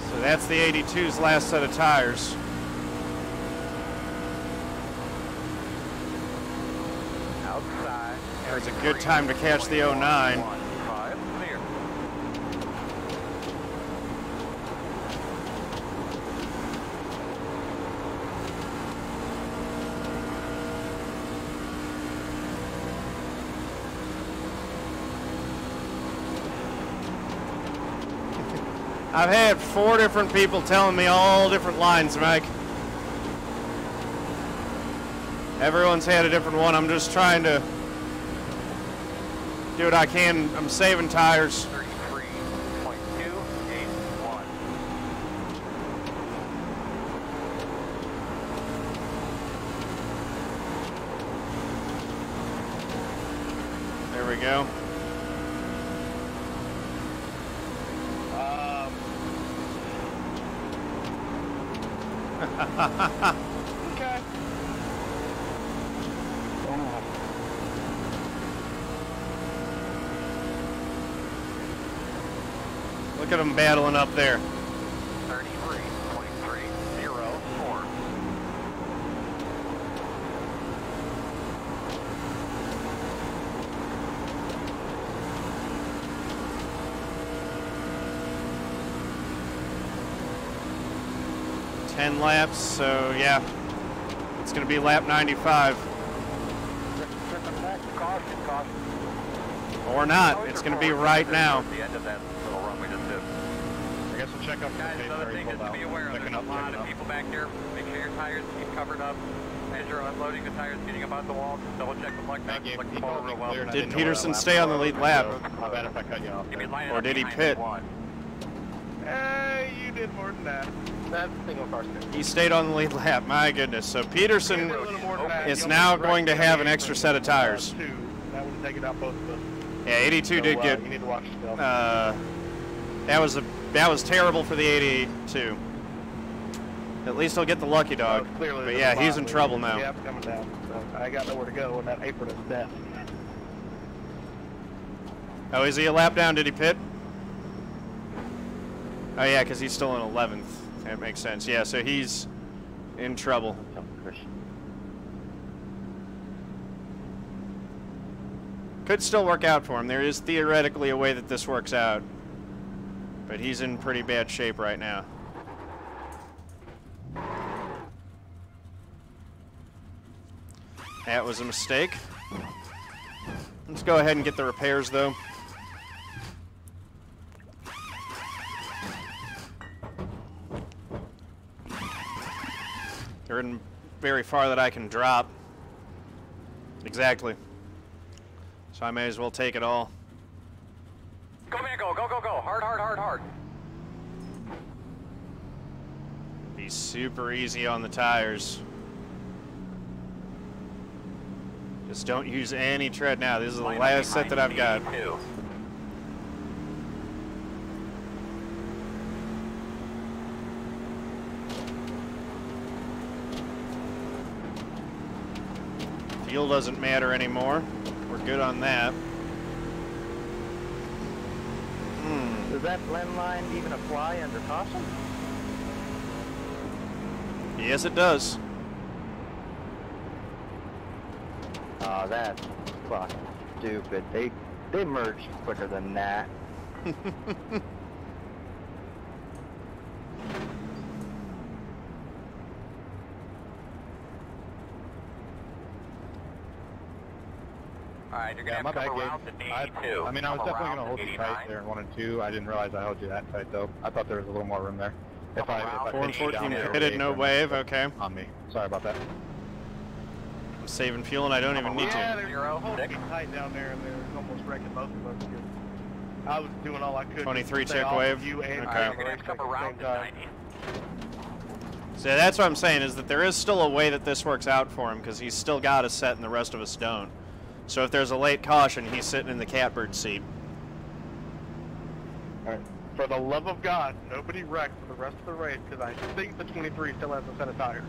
So that's the 82's last set of tires. Outside. It was a good time to catch the 09. 15 clear. I've had 4 different people telling me all different lines, Mike. Everyone's had a different one. I'm just trying to do what I can. I'm saving tires. 33.281. There we go. Okay. Look at them battling up there. 33.304. Ten laps, so yeah, it's going to be lap 95. Caution, caution. Or not. It's going to be right now. At the end of that little run we just did. I guess we'll check up Guys, the another thing just to be aware of, there's a lot of people back here. Make sure your tires keep covered up. As you're unloading the tires, getting them out the wall, double check the plug back, look the ball real well. Did Peterson stay on the lead lap? My bad if I cut you off. Give me line Or up did he behind pit? one. Hey, you did more than that. That's single car stick. He stayed on the lead lap. My goodness. So Peterson You did a little more than that. is You now almost going to wrecked have an me, extra set of tires. That would have taken out both of us. Yeah, 82 did get. You need to watch yourself. That was terrible for the 82. At least he'll get the lucky dog. Clearly But yeah, he's in there's a trouble lot. now. Yeah, coming down. So I got nowhere to go, and that apron is dead. Oh, is he a lap down? Did he pit? Oh yeah, because he's still in 11th. That makes sense. Yeah, so he's in trouble. Could still work out for him. There is theoretically a way that this works out. But he's in pretty bad shape right now. That was a mistake. Let's go ahead and get the repairs though. There isn't very far that I can drop. Exactly. So I may as well take it all. Go man, go, go, go, go. Hard, hard, hard, hard. Be super easy on the tires. Just don't use any tread now. This is the last set that I've got. Fuel doesn't matter anymore. We're good on that. Does that blend line even apply under caution? Yes, it does. Oh, that's fucking stupid. They merged quicker than that. Alright, you're gonna Yeah, my have to bad, come Gabe. around to 82. I mean, I was Come definitely around going to hold to you tight 89. there in 1 and 2. I didn't realize I held you that tight, though. I thought there was a little more room there. If I 4 and pitched you 14 down there, pitted, no then wave, okay. on me. Sorry about that. I'm saving fuel and I don't even need Yeah, to. they're Zero, holding six. me tight down there, and they're almost wrecking both of us. Because I was doing all I could. 23 to stay check off of wave. You and Okay. You're gonna have to come around to 90. So that's what I'm saying, is that there is still a way that this works out for him, because he's still got a set and the rest of us don't. So if there's a late caution, he's sitting in the catbird seat. All right. For the love of God, nobody wrecked for the rest of the race, because I think the 23 still has a set of tires.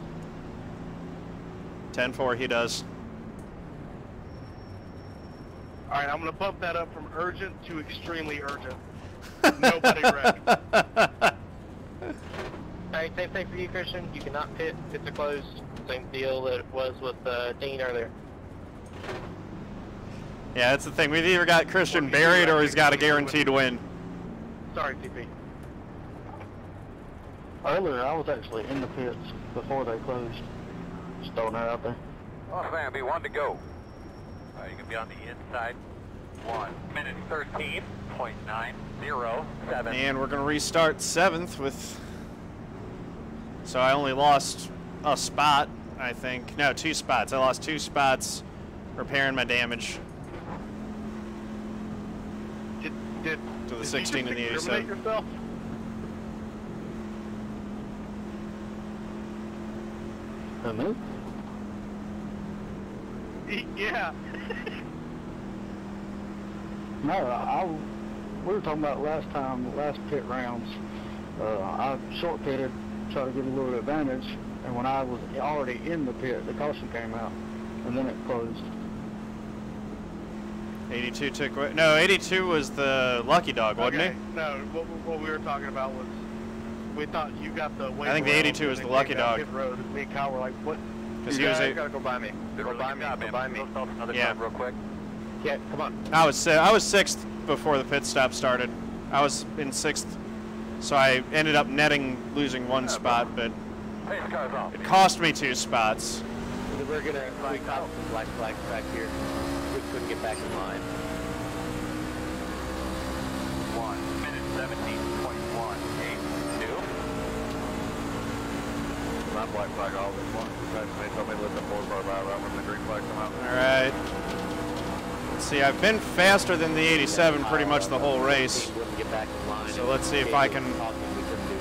10-4 he does. All right, I'm going to bump that up from urgent to extremely urgent. Nobody wrecked. Alright, same thing for you, Christian. You cannot pit. Pits are closed. Same deal that it was with Dean earlier. Yeah, that's the thing. We've either got Christian buried or he's got a guaranteed win. Sorry, TP. Earlier, I was actually in the pits before they closed. Just throwing that out there. Oh, man, be 1 to go. Alright, you can be on the inside. 1 minute 13.907. And we're going to restart 7th with... So I only lost a spot, I think. No, 2 spots. I lost 2 spots repairing my damage Did to the you 16 and the just 87. incriminate yourself? Me? Yeah. No, we were talking about last pit rounds. I short pitted, tried to get a little advantage, and when I was already in the pit, the caution came out, and then it closed. 82 took away. No, 82 was the lucky dog, wasn't Okay. No, what we were talking about was we thought you got the wave I think the around 82 was and the then lucky came down dog. pit road, and me and Kyle were like, what? he? Because he was You gotta go by me. Did a really good job, man. Go solve another Yeah. time real quick. Yeah, come on. I was 6th before the pit stop started. I was in 6th, so I ended up losing 1 spot, but Hey, the car's off. it cost me 2 spots. We caught some black flags back here. We couldn't get back in line. 1 minute 17.182. My black flag all this one. They told me to let the 4-bar line out when the green flag come out. All right. Let's see, I've been faster than the 87 pretty much the whole race. Wouldn't get back in line. So let's see if I can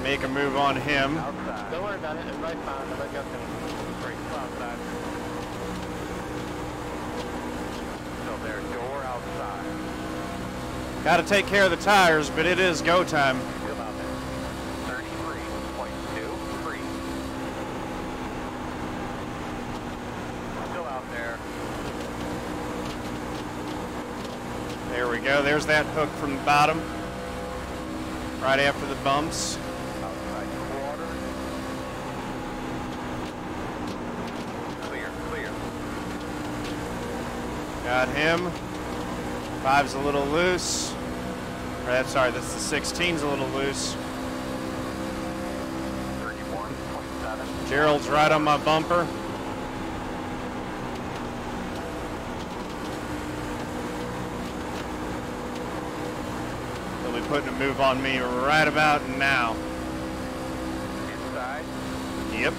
make a move on him. Outside. Don't worry about it. Everybody's fine. Nobody else can. Straight outside. Still there, door outside. Got to take care of the tires, but it is go time. Still out there. 33.23. Still out there. There we go. There's that hook from the bottom. Right after the bumps. Outside quarter. Clear, clear. Got him. 5's a little loose. Or, sorry, that's the 16's a little loose. 31.7. Gerald's right on my bumper. They'll be putting a move on me right about now. Inside. Yep.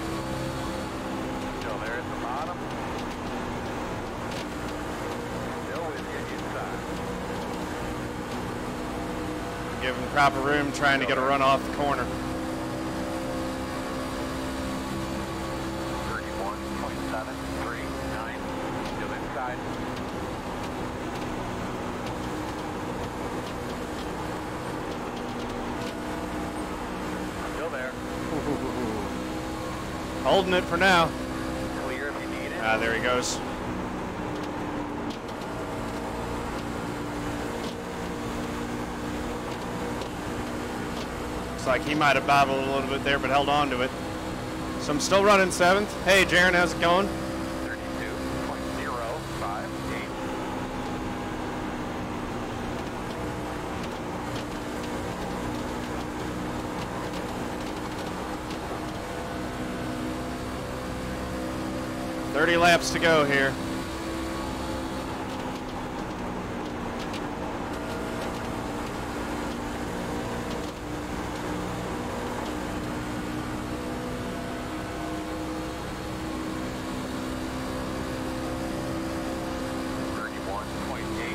Still there at the bottom. Still with you inside. Give him proper room, trying to get a run off the corner. 31.739. Still inside. Still there. Holding it for now. Clear if you need it. Ah, there he goes. Looks like he might have bobbled a little bit there, but held on to it. So I'm still running 7th. Hey, Jaron, how's it going? 32.058. 30 laps to go here.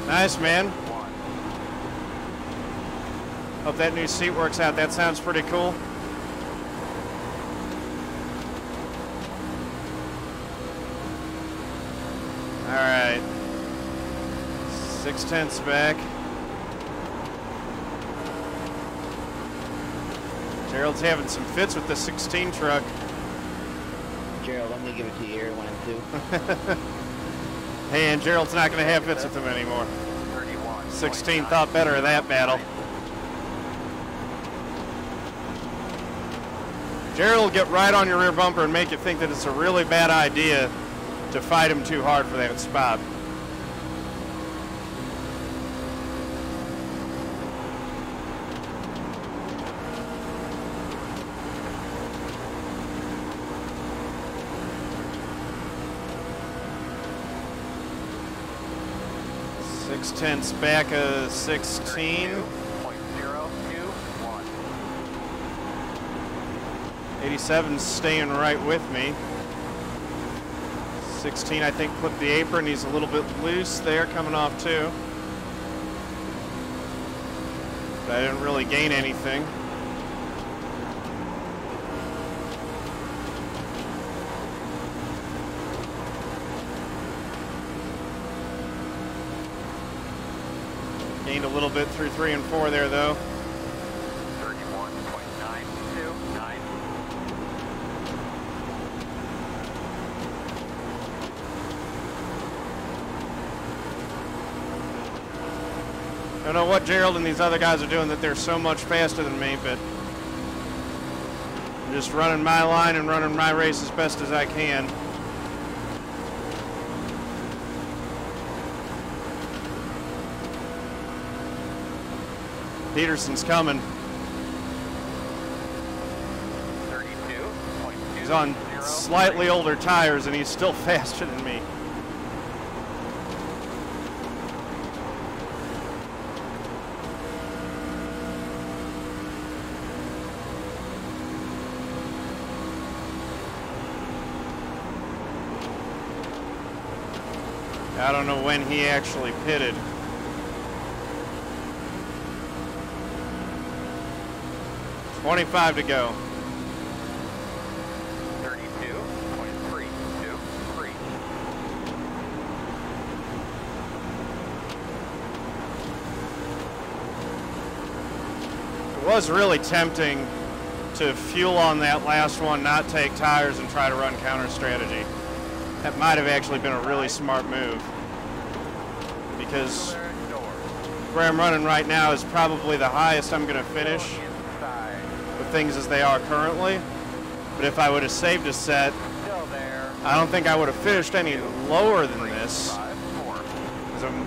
Nice, man. Hope that new seat works out. That sounds pretty cool. All right. 6/10 back. Gerald's having some fits with the 16 truck. Gerald, I'm going to give it to you here, 1 and 2. Hey, and Gerald's not going to have fits with him anymore. 16 thought better of that battle. Gerald will get right on your rear bumper and make you think that it's a really bad idea to fight him too hard for that spot. Tenths back of 16. 87's staying right with me. 16, I think, clipped the apron. He's a little bit loose there, coming off too. But I didn't really gain anything. Gained a little bit through 3 and 4 there, though. 31.929. I don't know what Gerald and these other guys are doing that they're so much faster than me, but I'm just running my line and running my race as best as I can. Peterson's coming. 32.2. He's on slightly older tires and he's still faster than me. I don't know when he actually pitted. $25 to go. 32.323. It was really tempting to fuel on that last one, not take tires, and try to run counter strategy. That might have actually been a really smart move, because where I'm running right now is probably the highest I'm going to finish with things as they are currently. But if I would have saved a set, I don't think I would have finished any lower than this,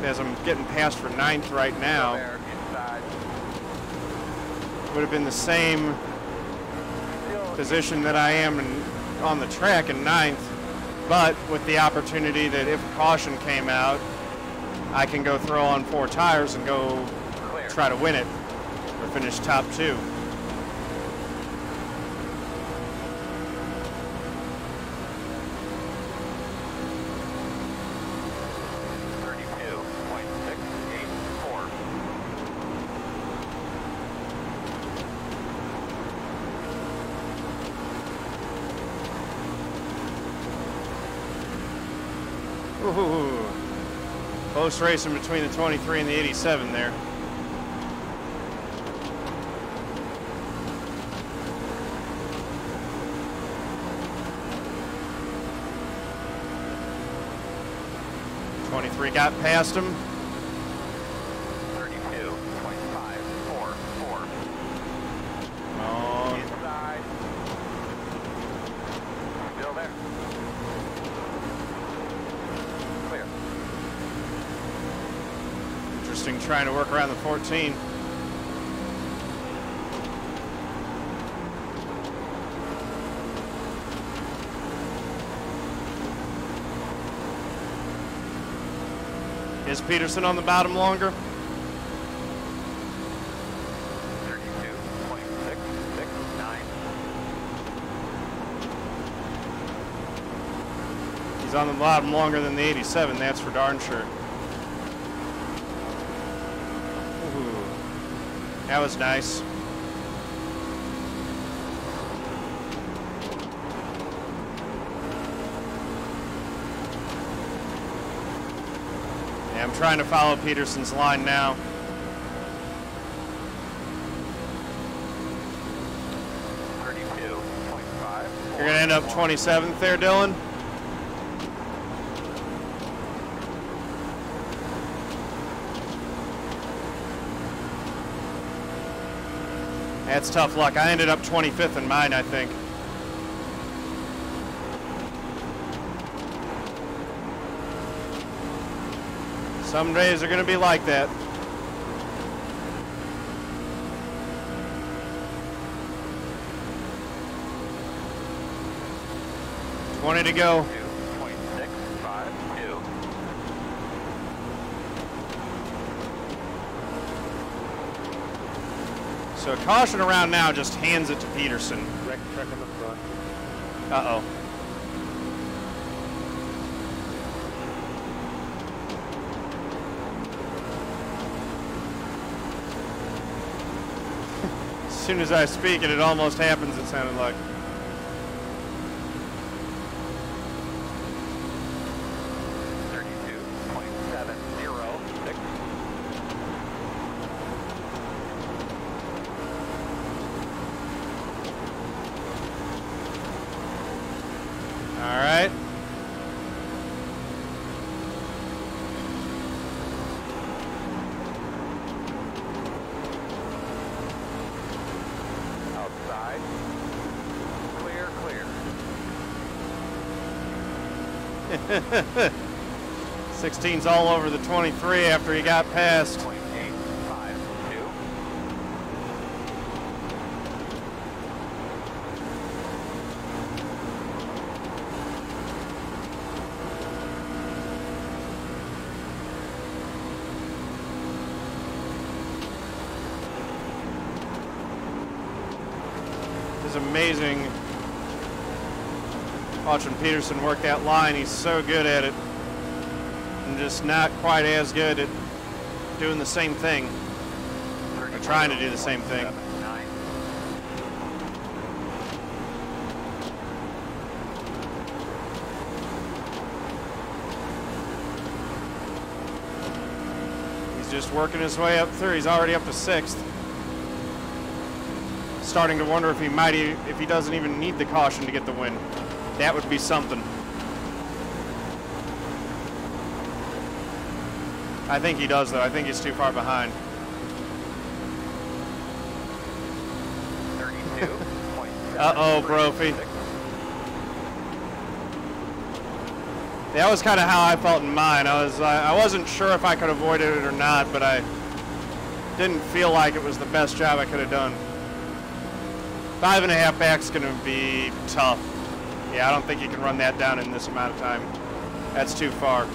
as I'm getting past for 9th right now. Would have been the same position that I am on the track in 9th, but with the opportunity that if caution came out, I can go throw on 4 tires and go try to win it or finish top 2. Ooh, close racing between the 23 and the 87 there. '23 got past him. 32.544. Oh. Inside. Still there. Clear. Interesting, trying to work around the 14. Is Peterson on the bottom longer? 32.669. He's on the bottom longer than the 87, that's for darn sure. Ooh, that was nice. Yeah, I'm trying to follow Peterson's line now. You're going to end up 27th there, Dylan? That's tough luck. I ended up 25th in mine, I think. Some days are going to be like that. $20 to go. 2.652. So caution around now just hands it to Peterson. Wreck truck in the front. Uh-oh. As soon as I speak it almost happens, it sounded like. All right. Outside. Clear, clear. 16's all over the 23 after he got past. 0.852. It's amazing watching Peterson work that line. He's so good at it, and just not quite as good at doing the same thing, or trying to do the same thing. He's just working his way up through. He's already up to 6th. Starting to wonder if he might, if he doesn't even need the caution to get the win. That would be something. I think he does, though. I think he's too far behind. 32.7. Uh-oh, Brophy. That was kind of how I felt in mine. I wasn't sure if I could avoid it or not, but I didn't feel like it was the best job I could have done. 5.5 back's going to be tough. Yeah, I don't think you can run that down in this amount of time. That's too far.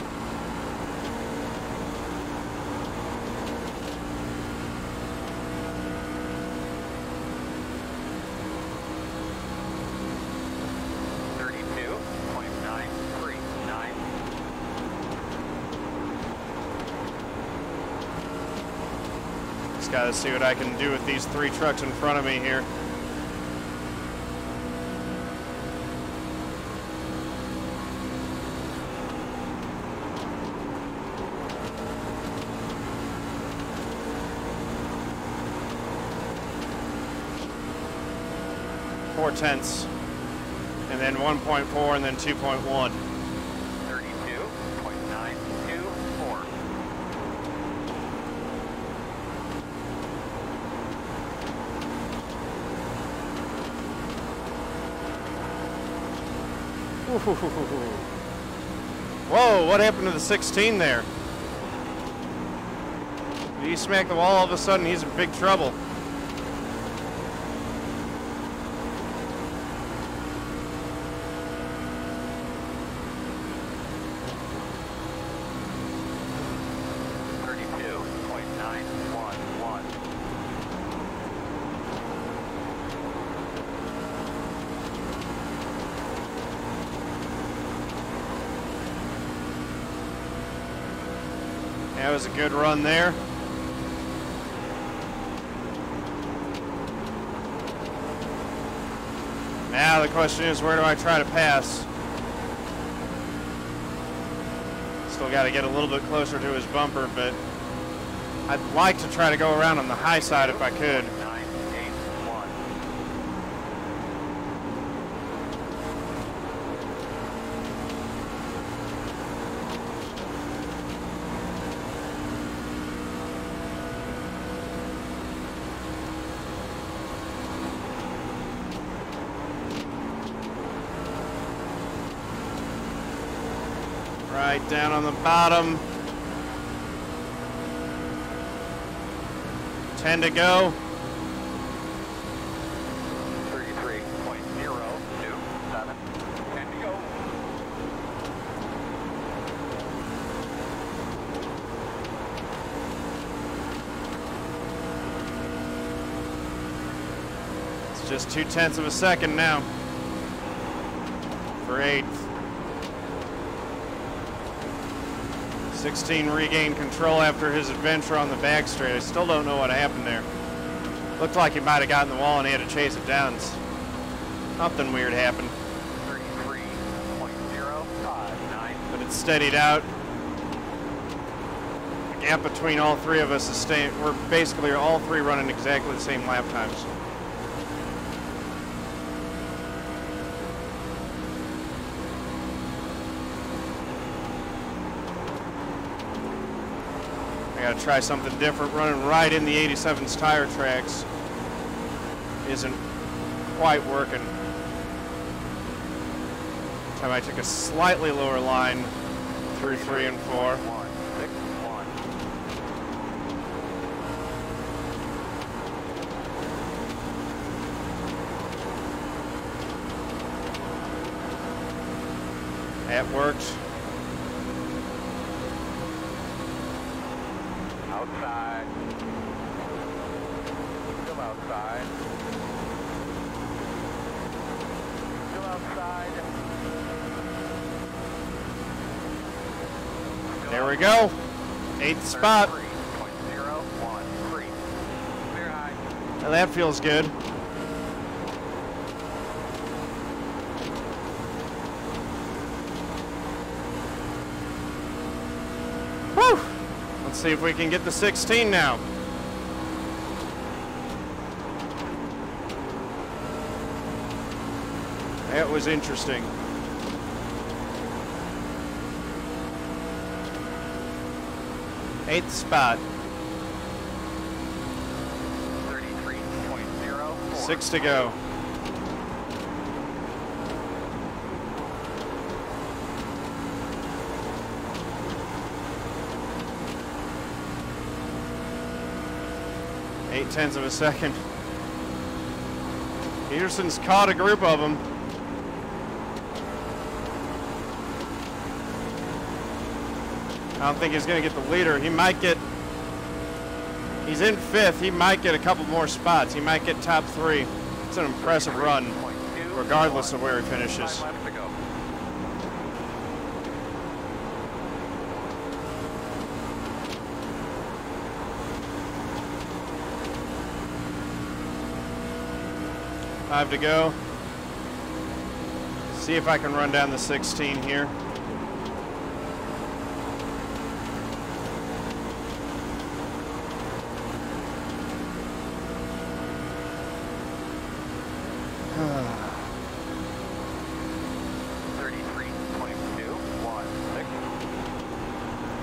Just got to see what I can do with these 3 trucks in front of me here. Four tenths, and then 1.4, and then 2.1. 32.924. Whoa, what happened to the 16 there? Did he smack the wall all of a sudden? He's in big trouble. That was a good run there. Now the question is, where do I try to pass? Still got to get a little bit closer to his bumper, but I'd like to try to go around on the high side if I could. 981. Right down on the bottom. 10 to go. 33.027. 10 to go. It's just 0.2 of a second now for 8th. 16 regained control after his adventure on the back straight. I still don't know what happened there. Looked like he might have gotten the wall and he had to chase it down. Something weird happened. 33.059. But it steadied out. The gap between all three of us is staying. We're basically all three running exactly the same lap times. I gotta try something different. Running right in the 87's tire tracks isn't quite working. This time I took a slightly lower line through 3 and 4. 161. That worked. Outside. Still outside. Still outside. There we go. 8th spot. 33.013. Clear high. Now that feels good. Woo! Let's see if we can get the 16 now. That was interesting. Eighth spot. 33.04. 6 to go. Eight tenths of a second. Peterson's caught a group of them. I don't think he's going to get the leader. He might get, he's in 5th. He might get a couple more spots. He might get top 3. It's an impressive run, regardless of where he finishes. 5 laps to go. Five to go. See if I can run down the 16 here.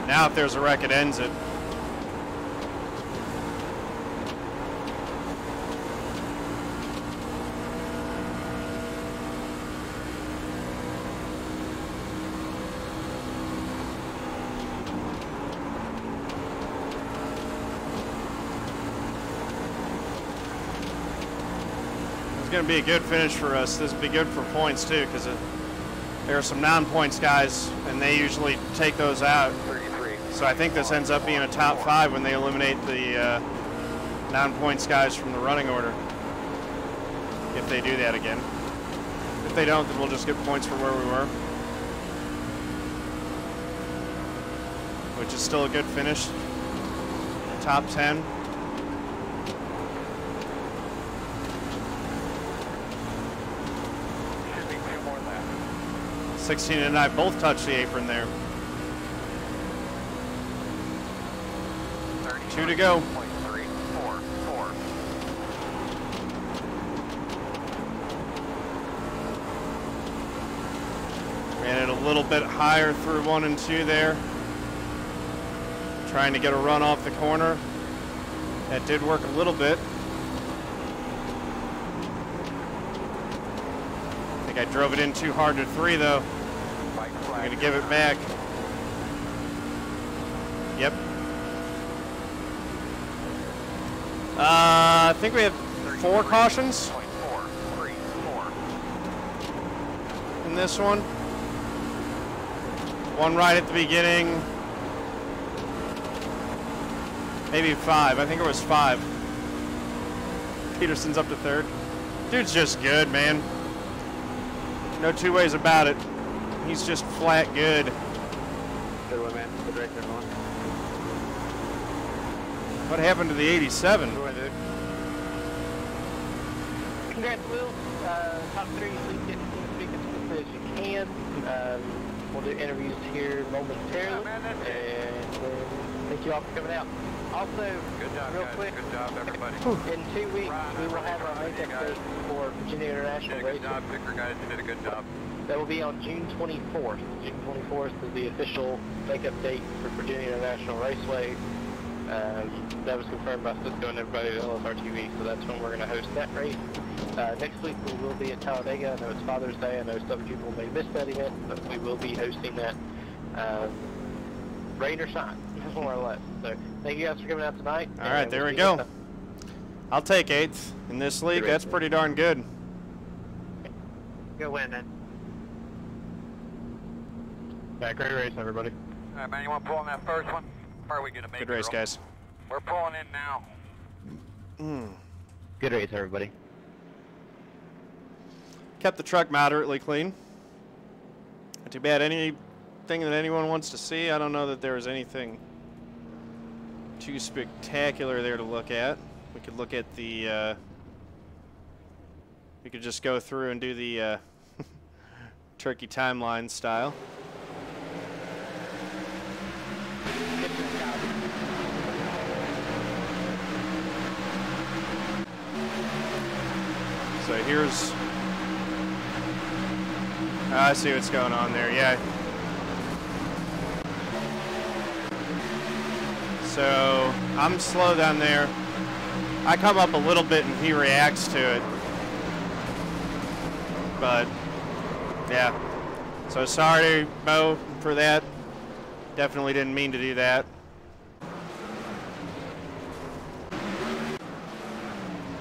Now if there's a wreck, it ends it. It's going to be a good finish for us. This will be good for points too, because there are some non-points guys, and they usually take those out. So I think this ends up being a top 5 when they eliminate the non-points guys from the running order. If they do that again. If they don't, then we'll just get points for where we were. which is still a good finish. Top 10. Should be 2 more laps. 16 and I both touched the apron there. 2 to go. 0.344. Ran it a little bit higher through 1 and 2 there. Trying to get a run off the corner. That did work a little bit. I think I drove it in too hard to 3 though. I'm going to give it back. Yep. I think we have 4 cautions in this one. 1 right at the beginning. Maybe 5. I think it was 5. Peterson's up to 3rd. Dude's just good, man. No 2 ways about it. He's just flat good. Good one, man. Good race, everyone. What happened to the 87? Good one, dude. Congrats, Will. Top 3, please get to speak as quickly as you can. We'll do interviews here momentarily. And thank you all for coming out. Also, Good job, real guys. quick, Good job, everybody. in 2 weeks, we will have our makeup date for Virginia International Did a good Racing. job, Vicar, guys. You did a good job. That will be on June 24th. June 24th is the official makeup date for Virginia International Raceway. That was confirmed by Cisco and everybody at LSR TV, so that's when we're going to host that race. Next week we will be at Talladega. I know it's Father's Day. I know some people may miss that event, but we will be hosting that. Rain or shine, more or less. So thank you guys for coming out tonight. All right, there we go. I'll take 8th in this league. That's pretty darn good. Go win, man. Yeah, great race, everybody. All right, man. You want to pull on that first one? Or are we going to make Good it, race, girl? guys. We're pulling in now. Good race, everybody. Kept the truck moderately clean. Not too bad. Anything that anyone wants to see? I don't know that there was anything too spectacular there to look at. We could look at the... we could just go through and do the turkey timeline style. So here's... I see what's going on there, yeah. So I'm slow down there. I come up a little bit and he reacts to it. But, yeah. So sorry, Mo, for that. Definitely didn't mean to do that.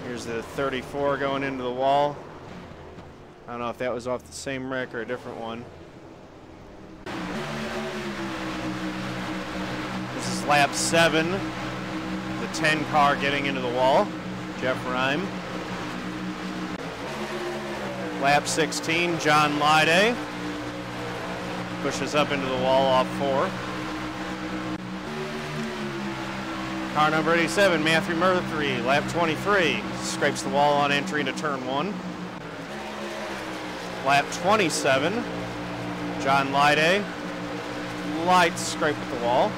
Here's the 34 going into the wall. I don't know if that was off the same wreck or a different one. This is lap 7. The 10 car getting into the wall. Jeff Rhyme. Lap 16, John Lyday. Pushes up into the wall off 4. Car number 87, Matthew Murphy, lap 23. Scrapes the wall on entry into turn 1. Lap 27, John Lyday. Light scrape at the wall.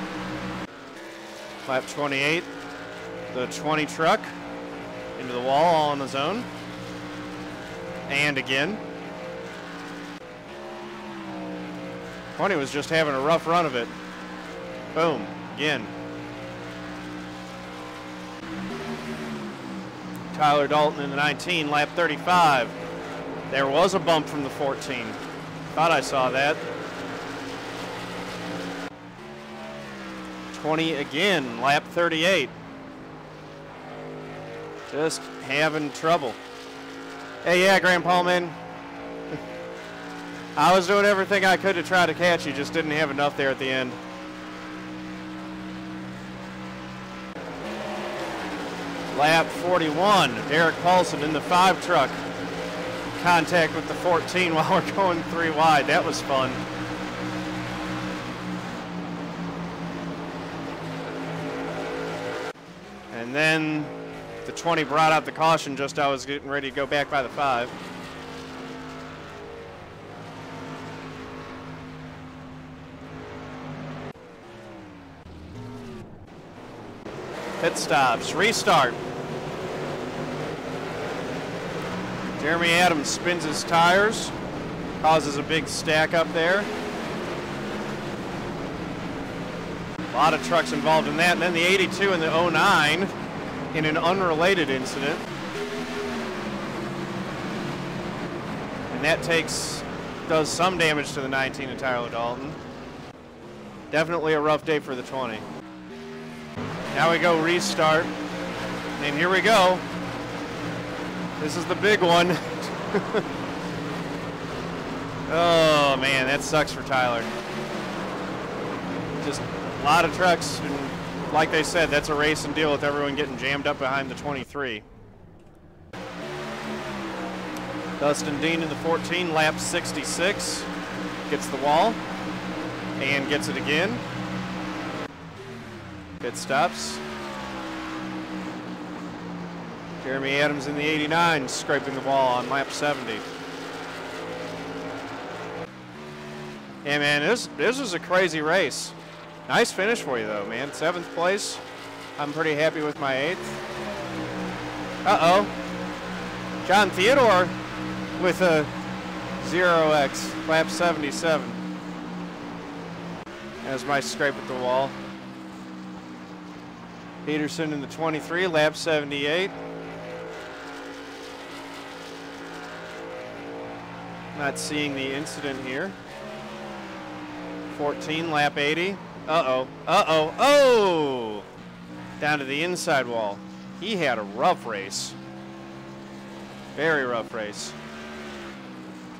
Lap 28, the 20 truck into the wall all on his own. And again. 20 was just having a rough run of it. Boom, again. Tyler Dalton in the 19, lap 35. There was a bump from the 14. Thought I saw that. 20 again, lap 38. Just having trouble. Hey, yeah, Grandpa, man. I was doing everything I could to try to catch you, just didn't have enough there at the end. Lap 41, Derek Paulson in the 5 truck. Contact with the 14 while we're going 3 wide. That was fun. And then the 20 brought out the caution just as I was getting ready to go back by the 5. Pit stops, restart. Jeremy Adams spins his tires, causes a big stack up there. A lot of trucks involved in that. And then the 82 and the 09 in an unrelated incident. And that does some damage to the 19 of Tyler Dalton. Definitely a rough day for the 20. Now we go restart. And here we go. This is the big one. Oh man, that sucks for Tyler. Just a lot of trucks, and like they said, that's a race and deal with everyone getting jammed up behind the 23. Dustin Dean in the 14, lap 66, gets the wall and gets it again. Pit stops. Jeremy Adams in the 89, scraping the wall on lap 70. Yeah, man, this was a crazy race. Nice finish for you, though, man. 7th place. I'm pretty happy with my 8th. Uh-oh. John Theodore with a 0x, lap 77. As my scrape at the wall. Peterson in the 23, lap 78. Not seeing the incident here. 14, lap 80. Uh-oh, uh-oh, oh! Down to the inside wall. He had a rough race. Very rough race.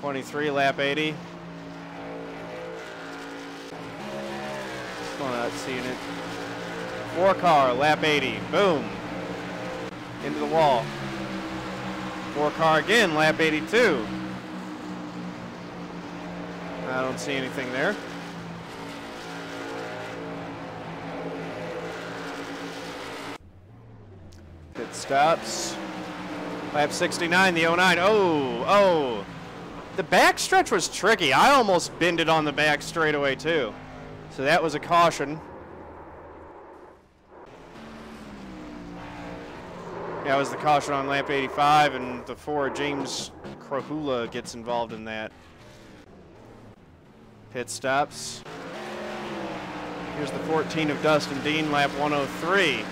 23, lap 80. Still not seeing it. 4-car, lap 80. Boom. Into the wall. 4-car again, lap 82. I don't see anything there. Pit stops. Lap 69, the 09. Oh. The back stretch was tricky. I almost bended on the back straightaway too. So that was a caution. That was the caution on lap 85, and the 4 James Krahula gets involved in that. Pit stops. Here's the 14 of Dustin Dean, lap 103.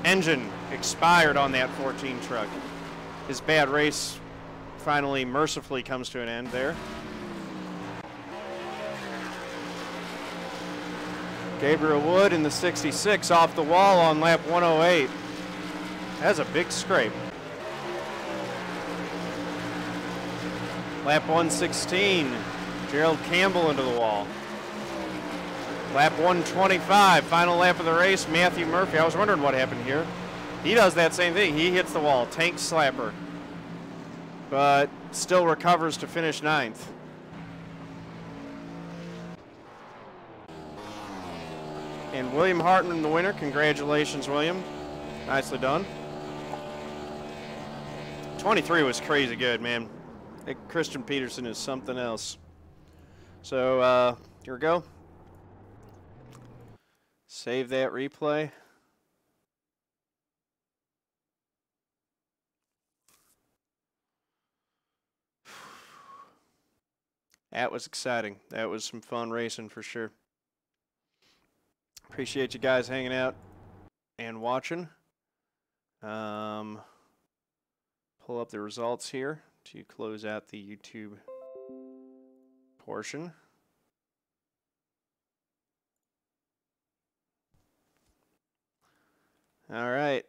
Engine expired on that 14 truck. His bad race finally mercifully comes to an end there. Gabriel Wood in the 66 off the wall on lap 108. That's a big scrape. Lap 116, Gerald Campbell into the wall. Lap 125, final lap of the race, Matthew Murphy. I was wondering what happened here. He does that same thing. He hits the wall, tank slapper, but still recovers to finish 9th. And William Hartman, the winner. Congratulations, William. Nicely done. 23 was crazy good, man. Christian Peterson is something else. So, here we go. Save that replay. That was exciting. That was some fun racing for sure. Appreciate you guys hanging out and watching. Pull up the results here to close out the YouTube portion. All right,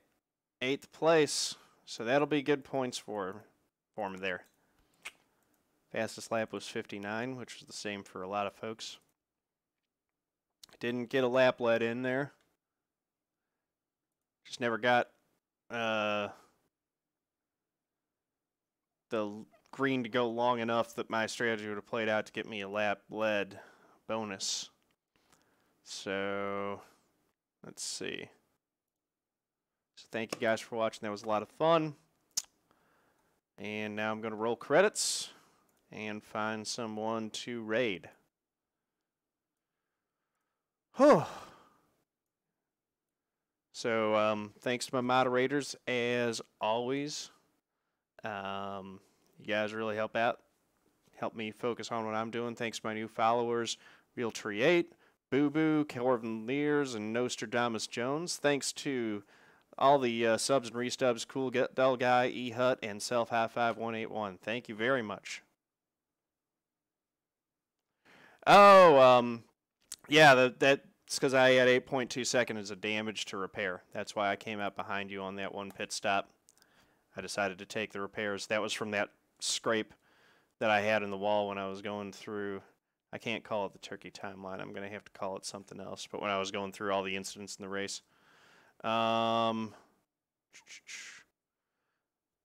8th place. So that'll be good points for me there. Fastest lap was 59, which was the same for a lot of folks. Didn't get a lap let in there. Just never got the green to go long enough that my strategy would have played out to get me a lap led bonus. So let's see. So thank you guys for watching. That was a lot of fun. And now I'm going to roll credits and find someone to raid. Whew. So thanks to my moderators as always. You guys really help me focus on what I'm doing. Thanks to my new followers, Realtree8, Boo Boo, Corvin Lears, and Nostradamus Jones. Thanks to all the subs and restubs, Cool Dull Guy, E-Hut, and Self High Five 181. Thank you very much. Oh, yeah, that's because I had 8.2 seconds of damage to repair. That's why I came out behind you on that one pit stop. I decided to take the repairs. That was from that scrape that I had in the wall when I was going through. I can't call it the turkey timeline. I'm going to have to call it something else. But when I was going through all the incidents in the race.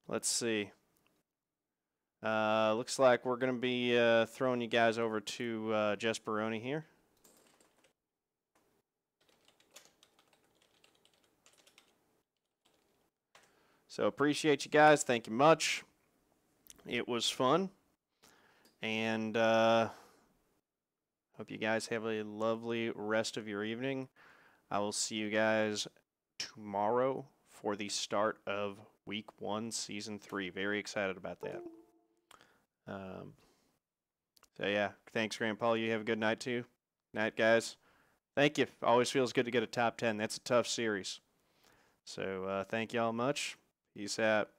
Let's see. Looks like we're going to be throwing you guys over to Jess Baroni here. So appreciate you guys. Thank you much. It was fun. And hope you guys have a lovely rest of your evening. I will see you guys tomorrow for the start of Week 1, Season 3. Very excited about that. So yeah, thanks, Grandpa. You have a good night too. Night, guys. Thank you. Always feels good to get a top 10. That's a tough series. So thank y'all much. Peace out.